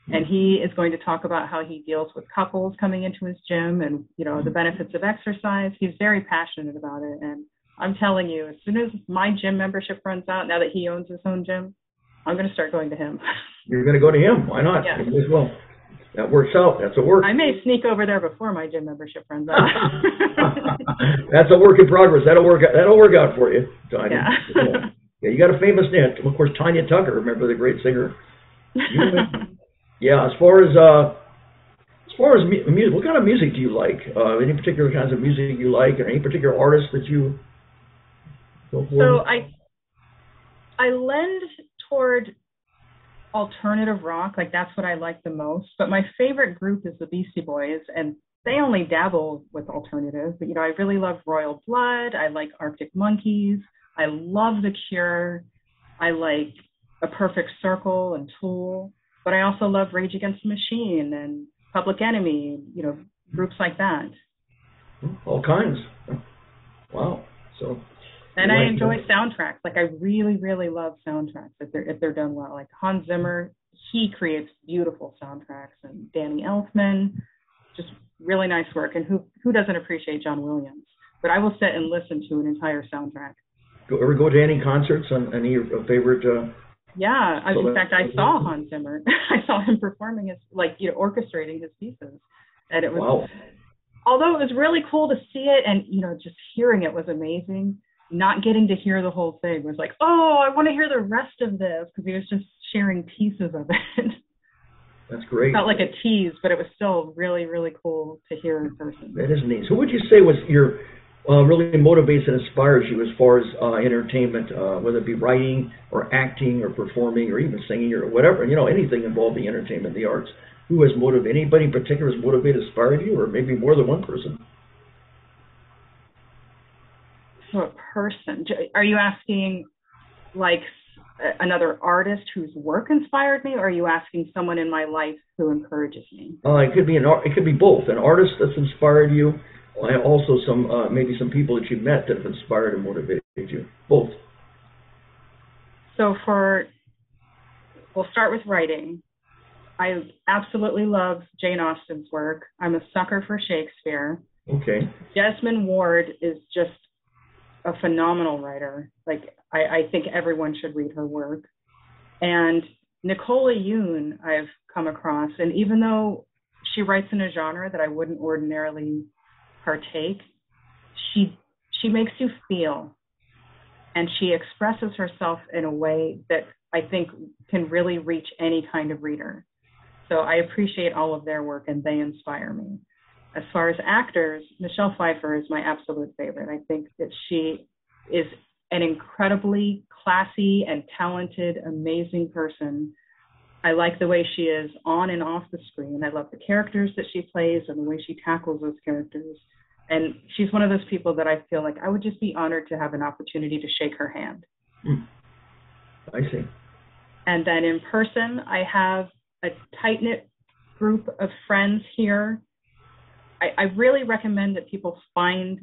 S3: And he is going to talk about how he deals with couples coming into his gym and, the benefits of exercise. He's very passionate about it. And I'm telling you, as soon as my gym membership runs out, now that he owns his own gym, I'm going to start going to him.
S1: You're going to go to him? Why not?
S3: Yes.
S1: As well. That works out. That's a work.
S3: I may sneak over there before my gym membership runs out.
S1: That's a work in progress. That'll work out for you, Tonya.
S3: Yeah.
S1: Yeah, you got a famous name. Of course, Tonya Tucker. Remember the great singer? Yeah. As far as music, what kind of music do you like? Any particular kinds of music you like, or any particular artists that you go for?
S3: So I lend toward alternative rock, like that's what I like the most. But my favorite group is the Beastie Boys, and they only dabble with alternative. But I really love Royal Blood. I like Arctic Monkeys. I love The Cure. I like A Perfect Circle and Tool. But I also love Rage Against the Machine and Public Enemy. Groups like that.
S1: All kinds. Wow. So
S3: And I enjoy soundtracks. Like, I really, really love soundtracks if they're done well. Like Hans Zimmer, he creates beautiful soundtracks, and Danny Elfman, just really nice work. And who doesn't appreciate John Williams? But I will sit and listen to an entire soundtrack.
S2: Ever go to any concerts on any of your favorite?
S3: Yeah, in fact, I saw Hans Zimmer. I saw him performing orchestrating his pieces, and it was.
S2: Wow.
S3: Although it was really cool to see it, and just hearing it was amazing. Not getting to hear the whole thing was like, oh, I want to hear the rest of this, because he was just sharing pieces of it.
S2: That's great.
S3: It felt like a tease, but it was still really, really cool to hear in person.
S2: That is neat. So what would you say was your really motivates and inspires you as far as entertainment, whether it be writing or acting or performing or even singing or whatever, anything involving entertainment, the arts? Who has motivated, anybody in particular has motivated, inspired you, or maybe more than one person?
S3: So a person. Are you asking like another artist whose work inspired me, or are you asking someone in my life who encourages me?
S2: It could be it could be both. An artist that's inspired you, and also maybe some people that you met that have inspired and motivated you. Both.
S3: So we'll start with writing. I absolutely love Jane Austen's work. I'm a sucker for Shakespeare.
S2: Okay.
S3: Jesmyn Ward is just a phenomenal writer. Like, I think everyone should read her work. And Nicola Yoon I've come across, and even though she writes in a genre that I wouldn't ordinarily partake, she makes you feel, and she expresses herself in a way that I think can really reach any kind of reader. So I appreciate all of their work, and they inspire me. As far as actors, Michelle Pfeiffer is my absolute favorite. I think that she is an incredibly classy and talented, amazing person. I like the way she is on and off the screen. I love the characters that she plays and the way she tackles those characters. And she's one of those people that I feel like I would just be honored to have an opportunity to shake her hand.
S2: I see.
S3: And then in person, I have a tight-knit group of friends here. I really recommend that people find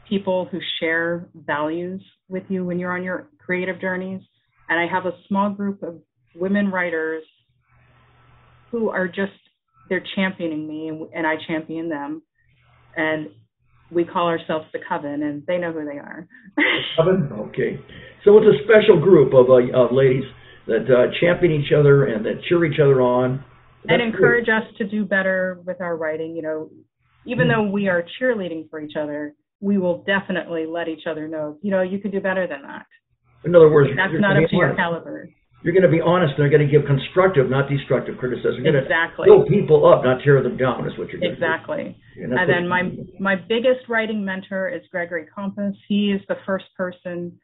S3: people who share values with you when you're on your creative journeys. And I have a small group of women writers who are they're championing me, and I champion them. And we call ourselves the Coven, and they know who they are.
S2: Coven? Okay. So it's a special group of ladies that champion each other and that cheer each other on.
S3: And encourage us to do better with our writing. Even though we are cheerleading for each other, we will definitely let each other know, you can do better than that.
S2: In other words,
S3: that's not up to your caliber.
S2: You're going to be honest, and they're going to give constructive, not destructive criticism. You're
S3: exactly.
S2: Build people up, not tear them down, is what you're doing.
S3: Exactly. And then my biggest writing mentor is Gregory Compass. He is the first person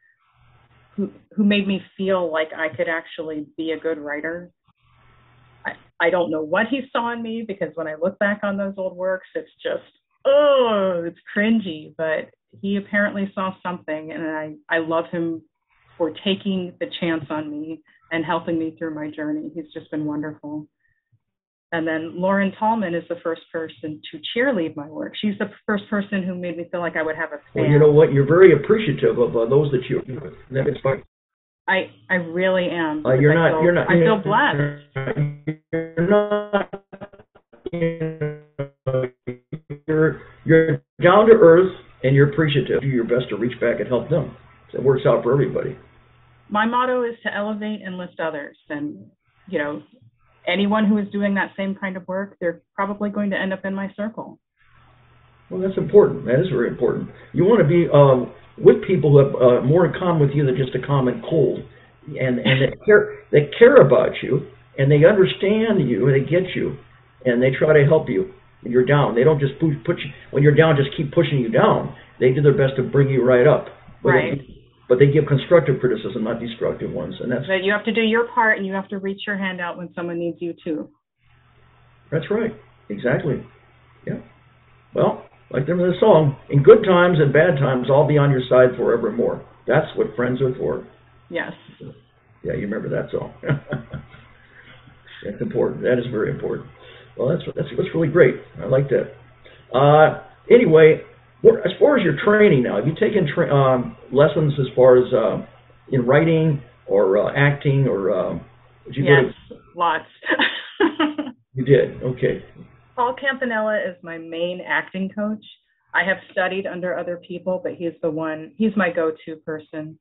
S3: who made me feel like I could actually be a good writer. I don't know what he saw in me, because when I look back on those old works, it's just, it's cringy. But he apparently saw something, and I love him for taking the chance on me and helping me through my journey. He's just been wonderful. And then Lauren Tallman is the first person to cheerlead my work. She's the first person who made me feel like I would have a fan.
S2: Well, you know what? You're very appreciative of those that you that inspire.
S3: I really am.
S2: You're not.
S3: I feel blessed.
S2: You're down to earth, and you're appreciative. Do your best to reach back and help them. So it works out for everybody.
S3: My motto is to elevate and lift others, and anyone who is doing that same kind of work, they're probably going to end up in my circle.
S2: Well, that's important. That is very important. You want to be with people who have more in common with you than just a common cold, and that care about you, and they understand you, and they get you, and they try to help you when you're down. They don't just put you when you're down, just keep pushing you down. They do their best to bring you right up.
S3: Right.
S2: But they give constructive criticism, not destructive ones, and that's.
S3: But you have to do your part, and you have to reach your hand out when someone needs you too.
S2: That's right. Exactly. Yeah. Well, like there's a song, in good times and bad times, I'll be on your side forevermore. That's what friends are for.
S3: Yes.
S2: Yeah, you remember that song. That's important. That is very important. Well, that's really great. I like that. Anyway,
S1: As far as your training now, have you taken lessons as far as in writing or acting or did you
S3: Yes, lots.
S1: You did? Okay.
S3: Paul Campanella is my main acting coach. I have studied under other people, but he's my go-to person.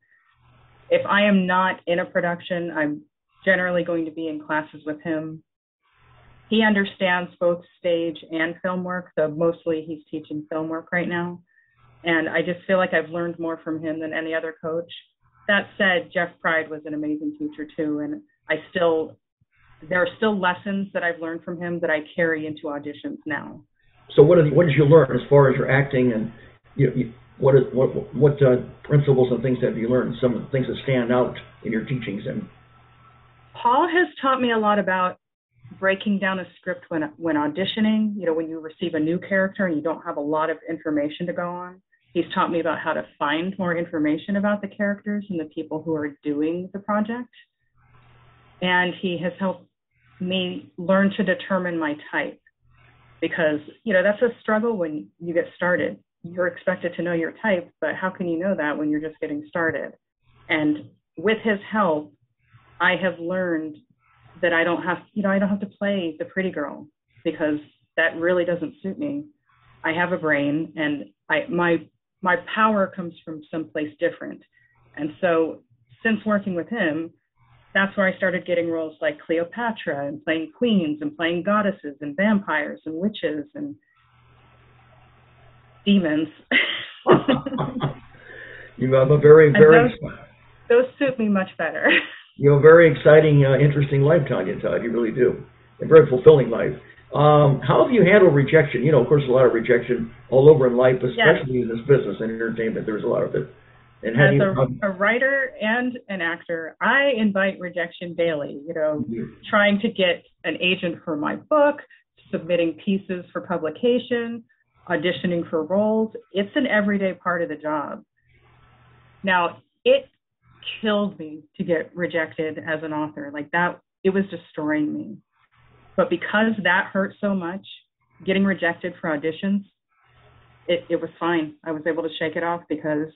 S3: If I am not in a production, I'm generally going to be in classes with him. He understands both stage and film work, so mostly he's teaching film work right now. And I just feel like I've learned more from him than any other coach. That said, Jeff Pride was an amazing teacher too, and there are still lessons that I've learned from him that I carry into auditions now.
S1: So what did you learn as far as your acting, and what principles and things have you learned? Some of the things that stand out in your teachings. And
S3: Paul has taught me a lot about breaking down a script when auditioning. When you receive a new character and you don't have a lot of information to go on. He's taught me about how to find more information about the characters and the people who are doing the project. And he has helped me learn to determine my type, because that's a struggle when you get started. You're expected to know your type, but how can you know that when you're just getting started? And with his help, I have learned that I don't have to play the pretty girl, because that really doesn't suit me. I have a brain, and my power comes from someplace different. And so since working with him, that's where I started getting roles like Cleopatra, and playing queens, and playing goddesses and vampires and witches and demons.
S1: You have a very
S3: those suit me much better.
S1: You have a very exciting, interesting life, Tonya Todd. You really do. A very fulfilling life. How have you handled rejection? Of course, a lot of rejection all over in life, especially in this business and entertainment. There's a lot of it. And
S3: as a writer and an actor, I invite rejection daily. Trying to get an agent for my book, submitting pieces for publication, auditioning for roles. It's an everyday part of the job. Now, it killed me to get rejected as an author. Like that, it was destroying me. But because that hurt so much, getting rejected for auditions, it was fine. I was able to shake it off, because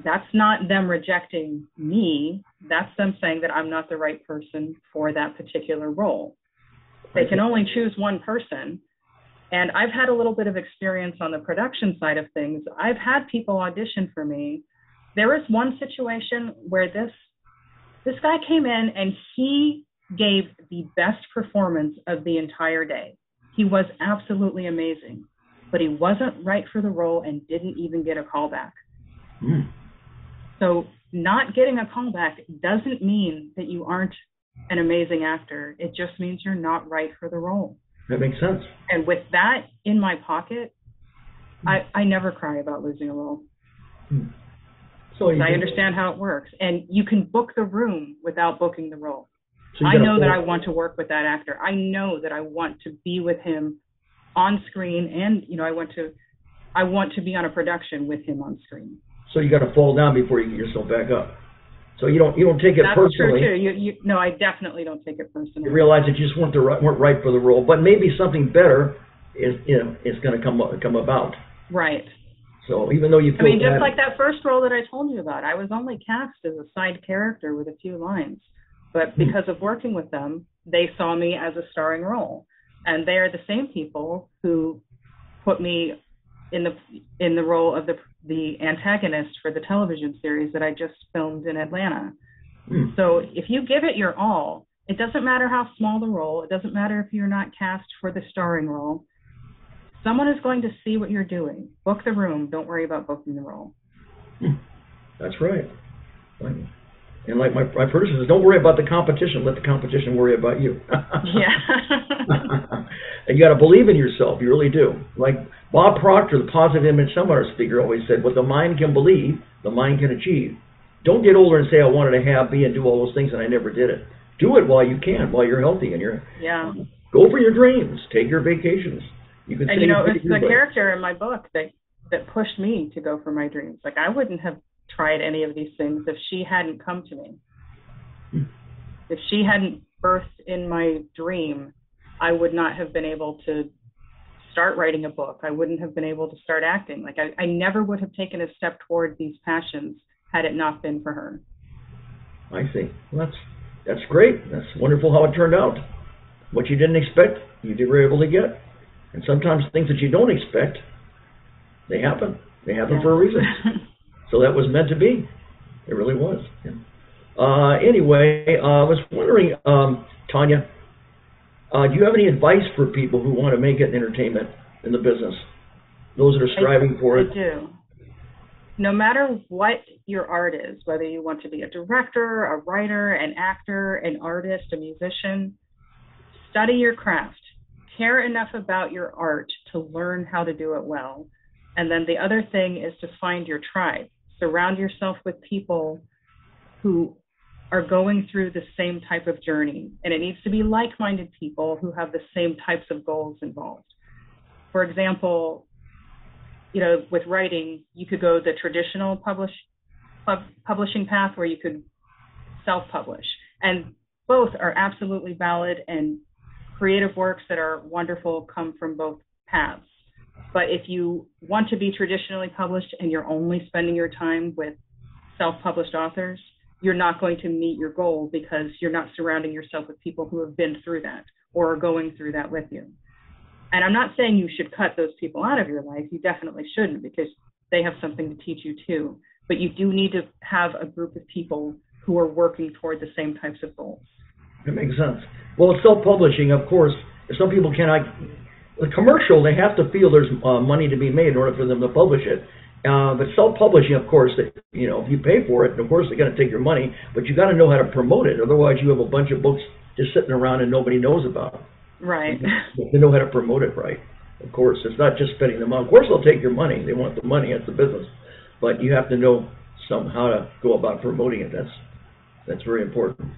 S3: that's not them rejecting me. That's them saying that I'm not the right person for that particular role. They can only choose one person. And I've had a little bit of experience on the production side of things. I've had people audition for me. There was one situation where this guy came in and he gave the best performance of the entire day. He was absolutely amazing, but he wasn't right for the role and didn't even get a callback. So not getting a callback doesn't mean that you aren't an amazing actor. It just means you're not right for the role.
S1: That makes sense.
S3: And with that in my pocket, I never cry about losing a role. So I understand how it works. And you can book the room without booking the role. So I know that I want to work with that actor. I know that I want to be with him on screen, and I want to be on a production with him on screen.
S1: So you got to fall down before you get yourself back up. So you don't take it personally.
S3: That's true too. No, I definitely don't take it personally.
S1: You realize that you just weren't right for the role, but maybe something better is going to come about.
S3: Right.
S1: So even though you feel
S3: just like that first role that I told you about, I was only cast as a side character with a few lines, but because of working with them, they saw me as a starring role, and they are the same people who put me in the role of the antagonist for the television series that I just filmed in Atlanta. So if you give it your all, it doesn't matter how small the role, it doesn't matter if you're not cast for the starring role, someone is going to see what you're doing. Book the room, don't worry about booking the role.
S1: That's right. And like my producer says, don't worry about the competition, let the competition worry about you.
S3: Yeah.
S1: And you got to believe in yourself, you really do. Like Bob Proctor, the positive image seminar speaker, always said, what the mind can believe, the mind can achieve. Don't get older and say, I wanted to have, be, and do all those things, and I never did it. Do it while you can, while you're healthy, and go for your dreams, take your vacations. You can. And
S3: it's the character in my book that pushed me to go for my dreams. Like I wouldn't have tried any of these things if she hadn't come to me. If she hadn't birthed in my dream, I would not have been able to start writing a book. I wouldn't have been able to start acting. Like I never would have taken a step toward these passions had it not been for her.
S2: I see. Well, that's great. That's wonderful how it turned out. What you didn't expect, you were able to get. And sometimes things that you don't expect, they happen. They happen for a reason. So that was meant to be. It really was. Yeah. Anyway, I was wondering, Tonya, do you have any advice for people who want to make it in entertainment in the business? Those that are striving for it?
S3: I do. No matter what your art is, whether you want to be a director, a writer, an actor, an artist, a musician, study your craft. Care enough about your art to learn how to do it well. And then the other thing is to find your tribe. Surround yourself with people who are going through the same type of journey. And it needs to be like-minded people who have the same types of goals involved. For example, with writing, you could go the traditional publishing path where you could self-publish. And both are absolutely valid, and creative works that are wonderful come from both paths. But if you want to be traditionally published and you're only spending your time with self-published authors, you're not going to meet your goal because you're not surrounding yourself with people who have been through that or are going through that with you. And I'm not saying you should cut those people out of your life. You definitely shouldn't, because they have something to teach you too. But you do need to have a group of people who are working toward the same types of goals.
S2: That makes sense. Well, it's self-publishing, of course. Some people cannot. The commercial, they have to feel there's money to be made in order for them to publish it. But self-publishing, of course, if you pay for it, of course they're going to take your money, but you got to know how to promote it. Otherwise, you have a bunch of books just sitting around and nobody knows about them.
S3: Right.
S2: They know how to promote it right. Of course, it's not just spending them out. Of course, they'll take your money. They want the money. It's the business. But you have to know how to go about promoting it. That's very important.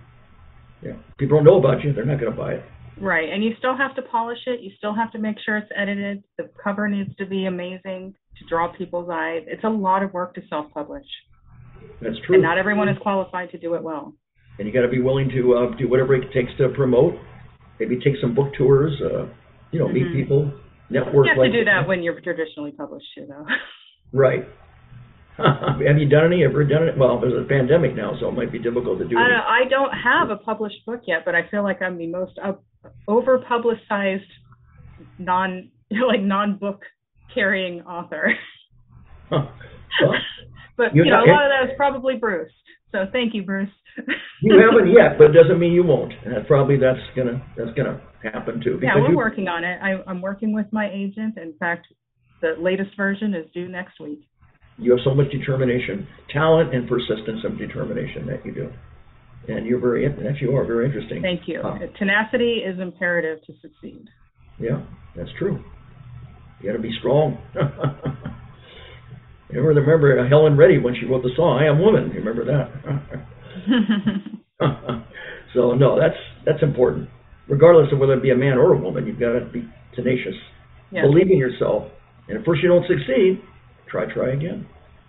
S2: Yeah. People don't know about you, they're not going to buy it.
S3: Right. And you still have to polish it. You still have to make sure it's edited. The cover needs to be amazing to draw people's eyes. It's a lot of work to self-publish.
S2: That's true.
S3: And not everyone is qualified to do it well.
S2: And you got to be willing to do whatever it takes to promote. Maybe take some book tours, meet people, network.
S3: You have to do that when you're traditionally published too, though.
S2: Right. Have you done any? Ever done it? Well, there's a pandemic now, so it might be difficult to do.
S3: I don't have a published book yet, but I feel like I'm the most over-publicized non-book carrying author.
S2: Huh. Well,
S3: but a lot of that is probably Bruce. So thank you, Bruce.
S2: You haven't yet, but it doesn't mean you won't. And that's gonna happen too.
S3: Yeah, we're working on it. I'm working with my agent. In fact, the latest version is due next week.
S2: You have so much determination, talent, and persistence of determination that you do. And you are very interesting.
S3: Thank you. Tenacity is imperative to succeed.
S2: Yeah, that's true. You got to be strong. You remember Helen Reddy when she wrote the song "I Am Woman"? You remember that? So no, that's important. Regardless of whether it be a man or a woman, you've got to be tenacious.
S3: Yes.
S2: Believe in yourself. And if first you don't succeed, try again.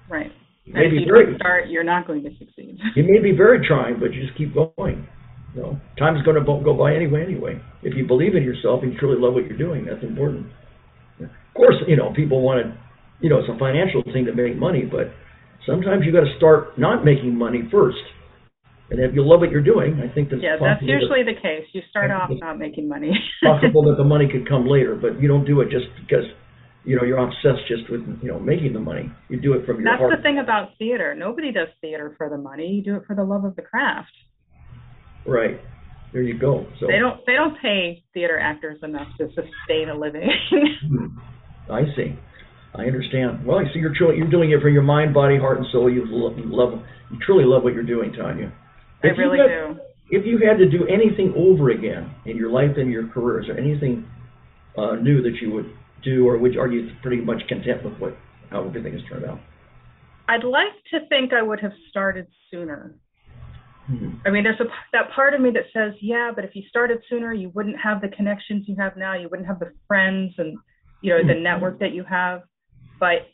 S3: Right. And if you don't start, you're not going to succeed.
S2: You may be very trying, but you just keep going. Time's going to go by anyway. If you believe in yourself and you truly love what you're doing, that's important. Of course, people want to, it's a financial thing to make money, but sometimes you got to start not making money first. And if you love what you're doing, I think that's
S3: that's usually the case. You start off not making money.
S2: It's possible that the money could come later, but you don't do it just because you're obsessed just with making the money. You do it from your heart.
S3: That's the thing about theater. Nobody does theater for the money. You do it for the love of the craft.
S2: Right. There you go. So
S3: they don't pay theater actors enough to sustain a living.
S2: I see. I understand. Well, I see you're doing it for your mind, body, heart, and soul. You truly love what you're doing, Tonya.
S3: I really do.
S2: If you had to do anything over again in your life and your career, is there anything new that you would do, or are you pretty much content with how everything has turned out?
S3: I'd like to think I would have started sooner. I mean, there's that part of me that says, yeah, but if you started sooner, you wouldn't have the connections you have now. You wouldn't have the friends and, the network that you have. But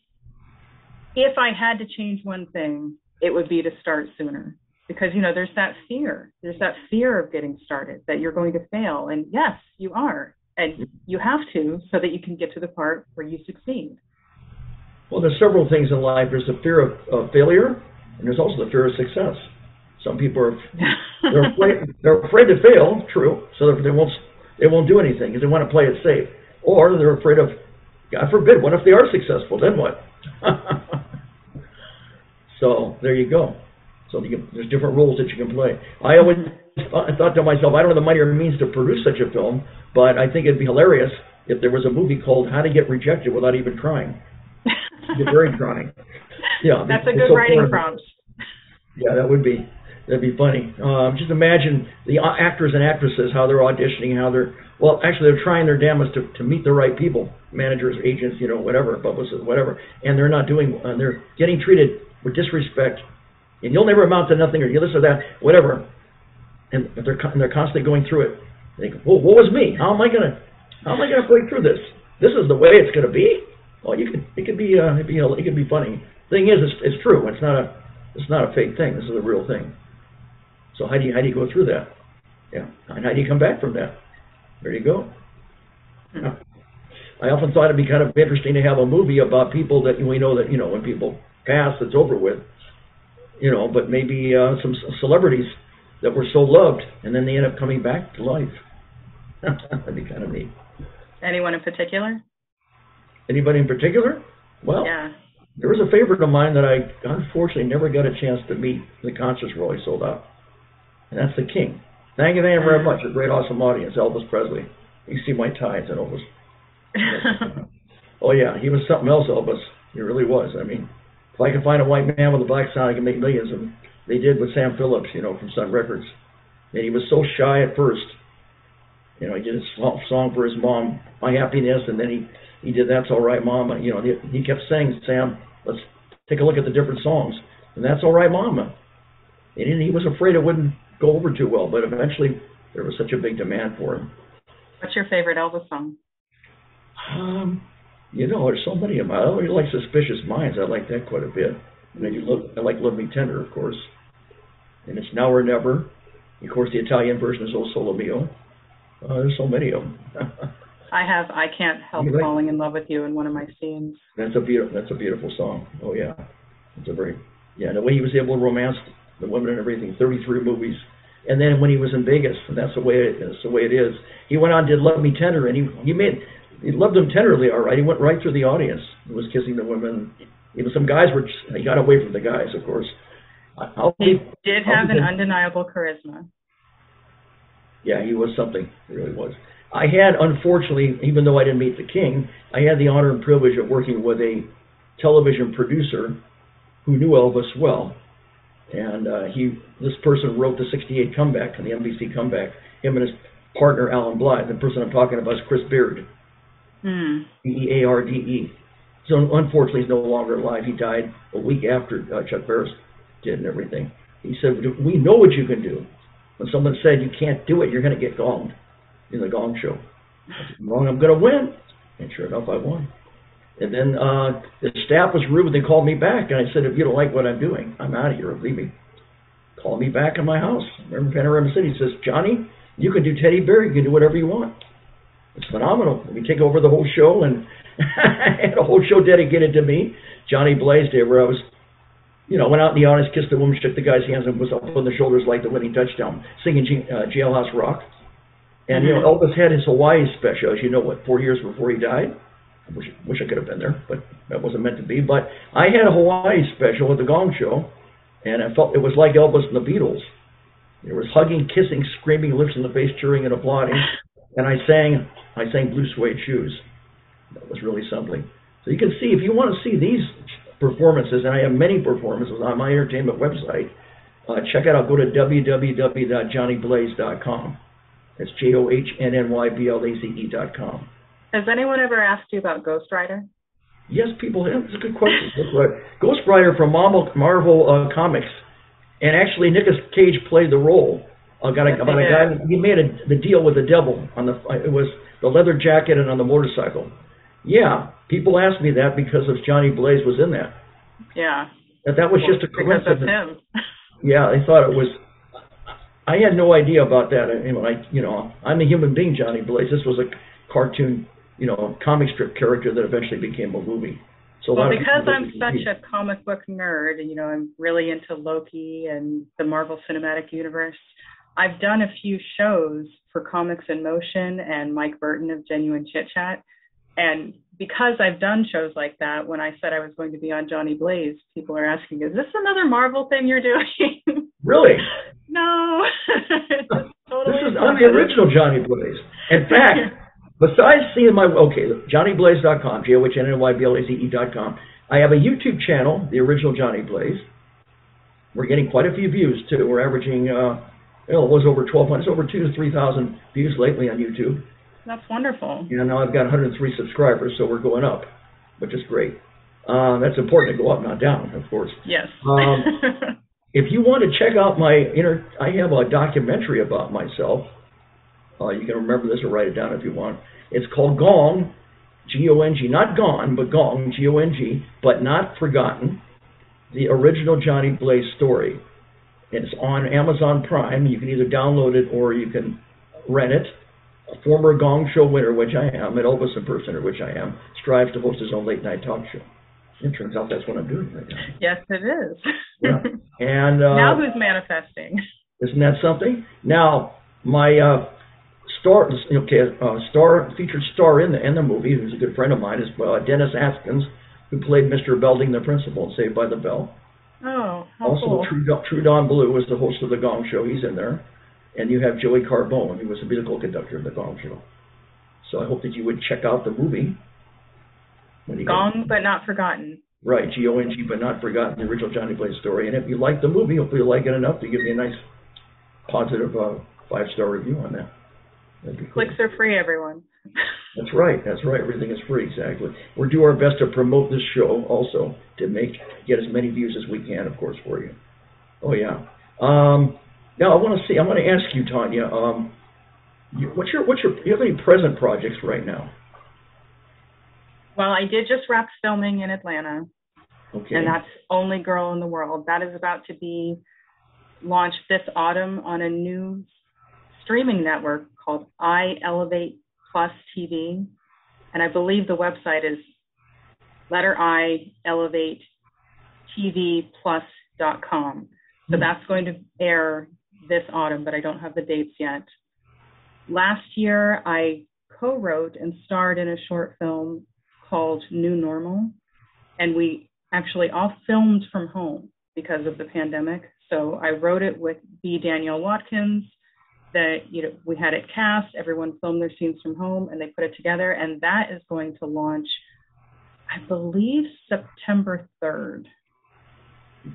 S3: if I had to change one thing, it would be to start sooner. Because, there's that fear. There's that fear of getting started, that you're going to fail. And yes, you are. And you have to, so that you can get to the part where you succeed.
S1: Well, there's several things in life. There's the fear of failure, and there's also the fear of success. Some people are they're afraid to fail, true, so that they won't do anything because they want to play it safe. Or they're afraid of, God forbid, what if they are successful? Then what? So there you go. So there's different roles that you can play. I always thought to myself, I don't have the money or means to produce such a film, but I think it'd be hilarious if there was a movie called How to Get Rejected Without Even Trying. You're very trying. Yeah,
S3: that's a good writing prompt.
S1: Yeah, that'd be funny. Just imagine the actors and actresses, how they're auditioning, they're trying their damnedest to meet the right people, managers, agents, whatever, publicists, whatever, and they're getting treated with disrespect, and you'll never amount to nothing, or you this or that, whatever, and they're constantly going through it. They go, well, what was me? How am I gonna break through this? This is the way it's gonna be. Well, it could be funny. Thing is, it's true. It's not a fake thing. This is a real thing. So how do you go through that? Yeah, and how do you come back from that? There you go. Yeah. I often thought it'd be kind of interesting to have a movie about people that we know that when people pass, it's over with. But maybe some celebrities that were so loved, and then they end up coming back to life. That'd be kind of neat.
S3: Anyone in particular?
S1: Anybody in particular? Well,
S3: yeah.
S1: There was a favorite of mine that I unfortunately never got a chance to meet. The concert's really sold out. And that's the King. Thank you very much. A great, awesome audience, Elvis Presley. You see my tie, it's an Elvis. Oh, yeah, he was something else, Elvis. He really was. I mean, if I could find a white man with a black sound, I could make millions. And they did with Sam Phillips, from Sun Records. And he was so shy at first. He did a song for his mom, My Happiness, and then he did That's All Right, Mama. He kept saying, Sam, let's take a look at the different songs. And That's All Right, Mama. And he was afraid it wouldn't go over too well, but eventually there was such a big demand for him.
S3: What's your favorite Elvis song?
S1: There's so many of them. I really like Suspicious Minds. I like that quite a bit. And I like Love Me Tender, of course. And it's Now or Never. Of course, the Italian version is O Solo Mio. There's so many of them.
S3: I Can't Help Falling in Love with You in one of my scenes.
S1: That's a beautiful song. Oh yeah, the way he was able to romance the women and everything. 33 movies, and then when he was in Vegas, and that's the way it is. He went on and did Love Me Tender, and he loved them tenderly. All right, he went right through the audience. He was kissing the women. Some guys he got away from the guys, of course.
S3: He did have an undeniable charisma.
S1: Yeah, he was something. He really was. I had, unfortunately, even though I didn't meet the King, I had the honor and privilege of working with a television producer who knew Elvis well. And this person wrote the '68 comeback, the NBC comeback. Him and his partner, Alan Blythe. The person I'm talking about is Chris Beard. Bearde. So unfortunately, he's no longer alive. He died a week after Chuck Barris did and everything. He said, we know what you can do. When someone said you can't do it, you're going to get gonged in the Gong Show. I said, wrong, I'm going to win. And sure enough, I won. And then the staff was rude. They called me back, and I said, if you don't like what I'm doing, I'm out of here. Leave me. Call me back in my house. Remember Panorama City. He says, Johnny, you can do Teddy Bear. You can do whatever you want. It's phenomenal. We take over the whole show, and I had a whole show dedicated to me. Johnny Blaisdell, where I was, went out in the audience, kissed the woman, shook the guy's hands, and was up on the shoulders like the winning touchdown, singing Jailhouse Rock. And, Elvis had his Hawaii special, as 4 years before he died. I wish I could have been there, but that wasn't meant to be. But I had a Hawaii special at the Gong Show, and I felt it was like Elvis and the Beatles. There was hugging, kissing, screaming, lips in the face, cheering and applauding. And I sang Blue Suede Shoes. That was really something. So you can see, if you want to see these performances, and I have many performances on my entertainment website, check it out. Go to www.johnnyblaze.com. That's JOHNNYBLAZE.com.
S3: Has anyone ever asked you about Ghost Rider?
S1: Yes, people have. It's a good question. Ghost Rider from Marvel Comics. And actually, Nicolas Cage played the role. About a guy. He made the deal with the devil. It was the leather jacket and on the motorcycle. Yeah, people asked me that because of Johnny Blaze was in that.
S3: Yeah.
S1: That was just a coincidence.
S3: Because of him.
S1: Yeah, I thought it was. I had no idea about that. I'm a human being, Johnny Blaze. This was cartoon, comic strip character that eventually became a movie. So
S3: well, because I'm such a comic book nerd, I'm really into Loki and the Marvel Cinematic Universe. I've done a few shows for Comics in Motion and Mike Burton of Genuine Chit Chat. And because I've done shows like that, when I said I was going to be on Johnny Blaze, people are asking, is this another Marvel thing you're doing?
S1: Really?
S3: No. Totally
S1: I'm the original Johnny Blaze. In fact, besides seeing JohnnyBlaze.com, JohnnyBlaze.com, I have a YouTube channel, the original Johnny Blaze. We're getting quite a few views, too. We're averaging, it was over 1,200, it's over 2,000 to 3,000 views lately on YouTube.
S3: That's wonderful.
S1: Now I've got 103 subscribers, so we're going up, which is great. That's important to go up, not down, of course.
S3: Yes.
S1: If you want to check out I have a documentary about myself. You can remember this or write it down if you want. It's called Gong, G-O-N-G, not Gone, but Gong, G-O-N-G, but Not Forgotten, the original Johnny Blaze story. It's on Amazon Prime. You can either download it or you can rent it. A former Gong Show winner, which I am, an Elvis impersonator, which I am, strives to host his own late-night talk show. It turns out that's what I'm doing right now.
S3: Yes, it is.
S1: Yeah. And
S3: now who's manifesting?
S1: Isn't that something? Now, my featured star in the movie, who's a good friend of mine, is Dennis Askins, who played Mr. Belding, the principal in Saved by the Bell.
S3: Oh, how
S1: also,
S3: cool.
S1: True Don Blue is the host of the Gong Show. He's in there. And you have Joey Carbone, who was the musical conductor of the Gong Show. So I hope that you would check out the movie.
S3: Gong, but not forgotten.
S1: Right, G-O-N-G, but not forgotten, the original Johnny Blaze story. And if you like the movie, hopefully you'll like it enough to give me a nice, positive 5-star review on that. That'd be cool.
S3: Clicks are free, everyone.
S1: That's right. Everything is free, exactly. We'll do our best to promote this show also to get as many views as we can, of course, for you. Oh, yeah. Now, I'm going to ask you, Tonya, do you have any present projects right now?
S3: Well, I did just wrap filming in Atlanta.
S1: Okay.
S3: And that's Only Girl in the World. That is about to be launched this autumn on a new streaming network called iElevate Plus TV. And I believe the website is iElevateTVplus.com. So that's going to air this autumn, but I don't have the dates yet. Last year, I co-wrote and starred in a short film called New Normal, and we actually all filmed from home because of the pandemic. So I wrote it with B. Danielle Watkins. We had it cast, everyone filmed their scenes from home, and they put it together, and that is going to launch, I believe, September 3rd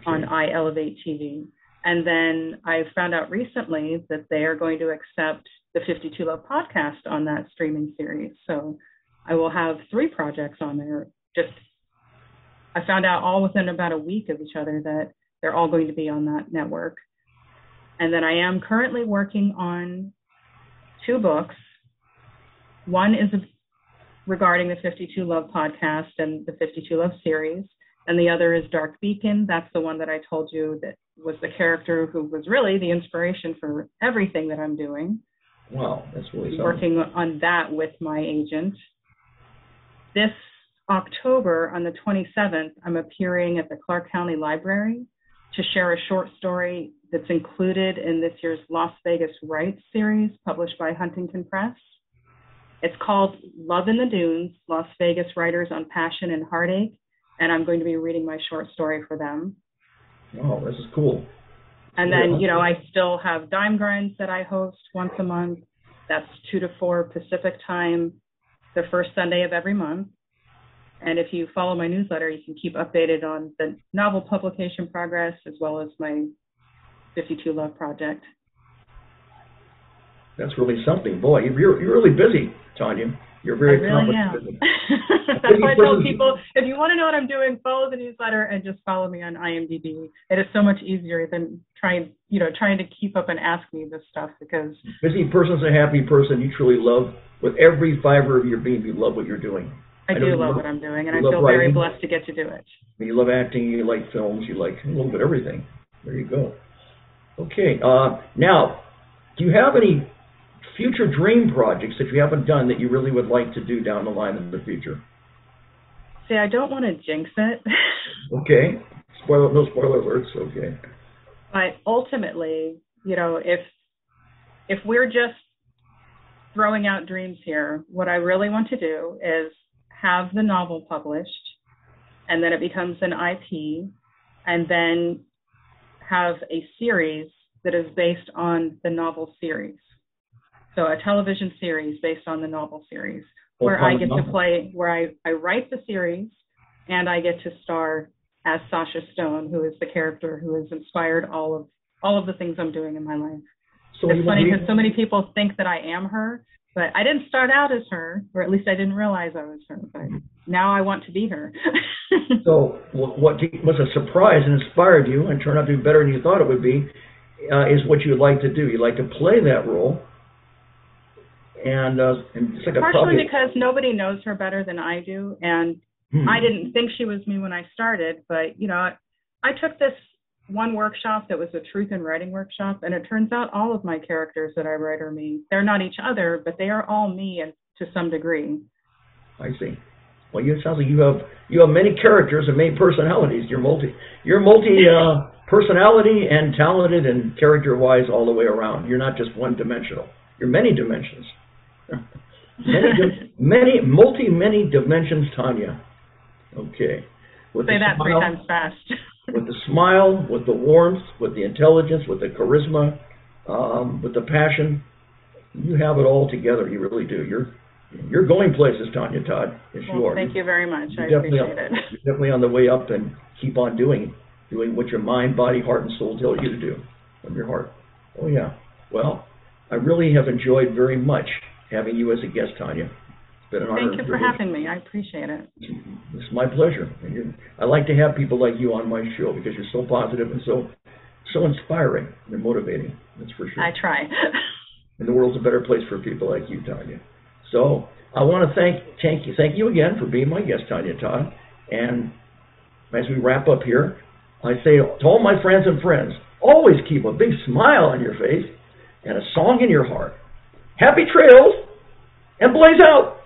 S3: on iElevate TV. And then I found out recently that they are going to accept the 52 Love podcast on that streaming series. So I will have 3 projects on there. I found out all within about a week of each other that they're all going to be on that network. And then I am currently working on 2 books. One is regarding the 52 Love podcast and the 52 Love series. And the other is Dark Beacon. That's the one that I told you that was the character who was really the inspiration for everything that I'm doing.
S1: Wow, that's really something.
S3: Working on that with my agent. This October, on the 27th, I'm appearing at the Clark County Library to share a short story that's included in this year's Las Vegas Rights series, published by Huntington Press. It's called Love in the Dunes, Las Vegas Writers on Passion and Heartache, and I'm going to be reading my short story for them.
S1: Oh, this is cool.
S3: And then, I still have Dime Grinds that I host once a month. That's 2 to 4 Pacific time, the first Sunday of every month. And if you follow my newsletter, you can keep updated on the novel publication progress as well as my 52 Love project.
S1: That's really something. Boy, you're really busy, Tonya. You're very
S3: accomplished. I really am. That's why I tell people, if you want to know what I'm doing, follow the newsletter and just follow me on IMDb. It is so much easier than trying to keep up and ask me this stuff, because
S1: busy person's a happy person. You truly love, with every fiber of your being, you love what you're doing.
S3: I do love what I'm doing, and I feel very blessed to get to do it.
S1: You love acting, you like films, you like a little bit of everything. There you go. Okay. Now, do you have any future dream projects that you haven't done that you really would like to do down the line in the future?
S3: See, I don't want to jinx it.
S1: Okay. No spoiler alerts. Okay.
S3: But ultimately, you know, if we're just throwing out dreams here, what I really want to do is have the novel published, and then it becomes an IP, and then have a series that is based on the novel series. So a television series based on the novel series, where I get to play, where I write the series, and I get to star as Sasha Stone, who is the character who has inspired all of the things I'm doing in my life. So it's funny because so many people think that I am her, but I didn't start out as her, or at least I didn't realize I was her, but now I want to be her.
S1: So what was a surprise and inspired you and turned out to be better than you thought it would be is what you would like to do. You'd like to play that role. And it's like
S3: partially because nobody knows her better than I do, and I didn't think she was me when I started, but, you know, I took this one workshop that was a truth in writing workshop, and it turns out all of my characters that I write are me. They're not each other, but they are all me and to some degree.
S1: I see. Well, it sounds like you have many characters and many personalities. You're multi personality and talented and character-wise all the way around. You're not just one-dimensional. You're many dimensions. many dimensions, Tonya. Okay.
S3: Say that 3 times fast.
S1: With the smile, with the warmth, with the intelligence, with the charisma, with the passion, you have it all together. You really do. You're going places, Tonya Todd. Yes, you are.
S3: Thank you very much. I appreciate it.
S1: You're definitely on the way up, and keep on doing what your mind, body, heart, and soul tell you to do from your heart. Oh, yeah. Well, I really have enjoyed very much having you as a guest, Tonya. It's been an honor.
S3: Thank you for having me. I appreciate it.
S1: It's my pleasure. I like to have people like you on my show because you're so positive and so inspiring and motivating. That's for sure.
S3: I try.
S1: And the world's a better place for people like you, Tonya. So I want to thank you again for being my guest, Tonya Todd. And as we wrap up here, I say to all my friends and friends, always keep a big smile on your face and a song in your heart. Happy trails and blaze out!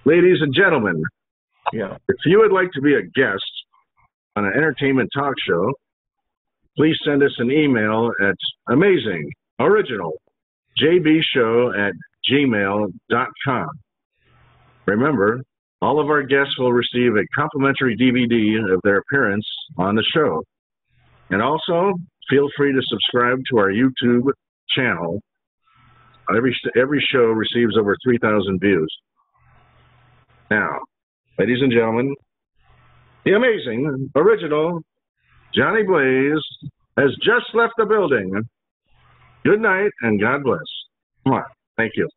S4: Ladies and gentlemen, if you would like to be a guest on an entertainment talk show, please send us an email at amazingjbshow@gmail.com. Remember, all of our guests will receive a complimentary DVD of their appearance on the show. And also, feel free to subscribe to our YouTube channel. Every show receives over 3,000 views. Now, ladies and gentlemen, the amazing, original Johnny Blaze has just left the building. Good night and God bless. Come on. Thank you.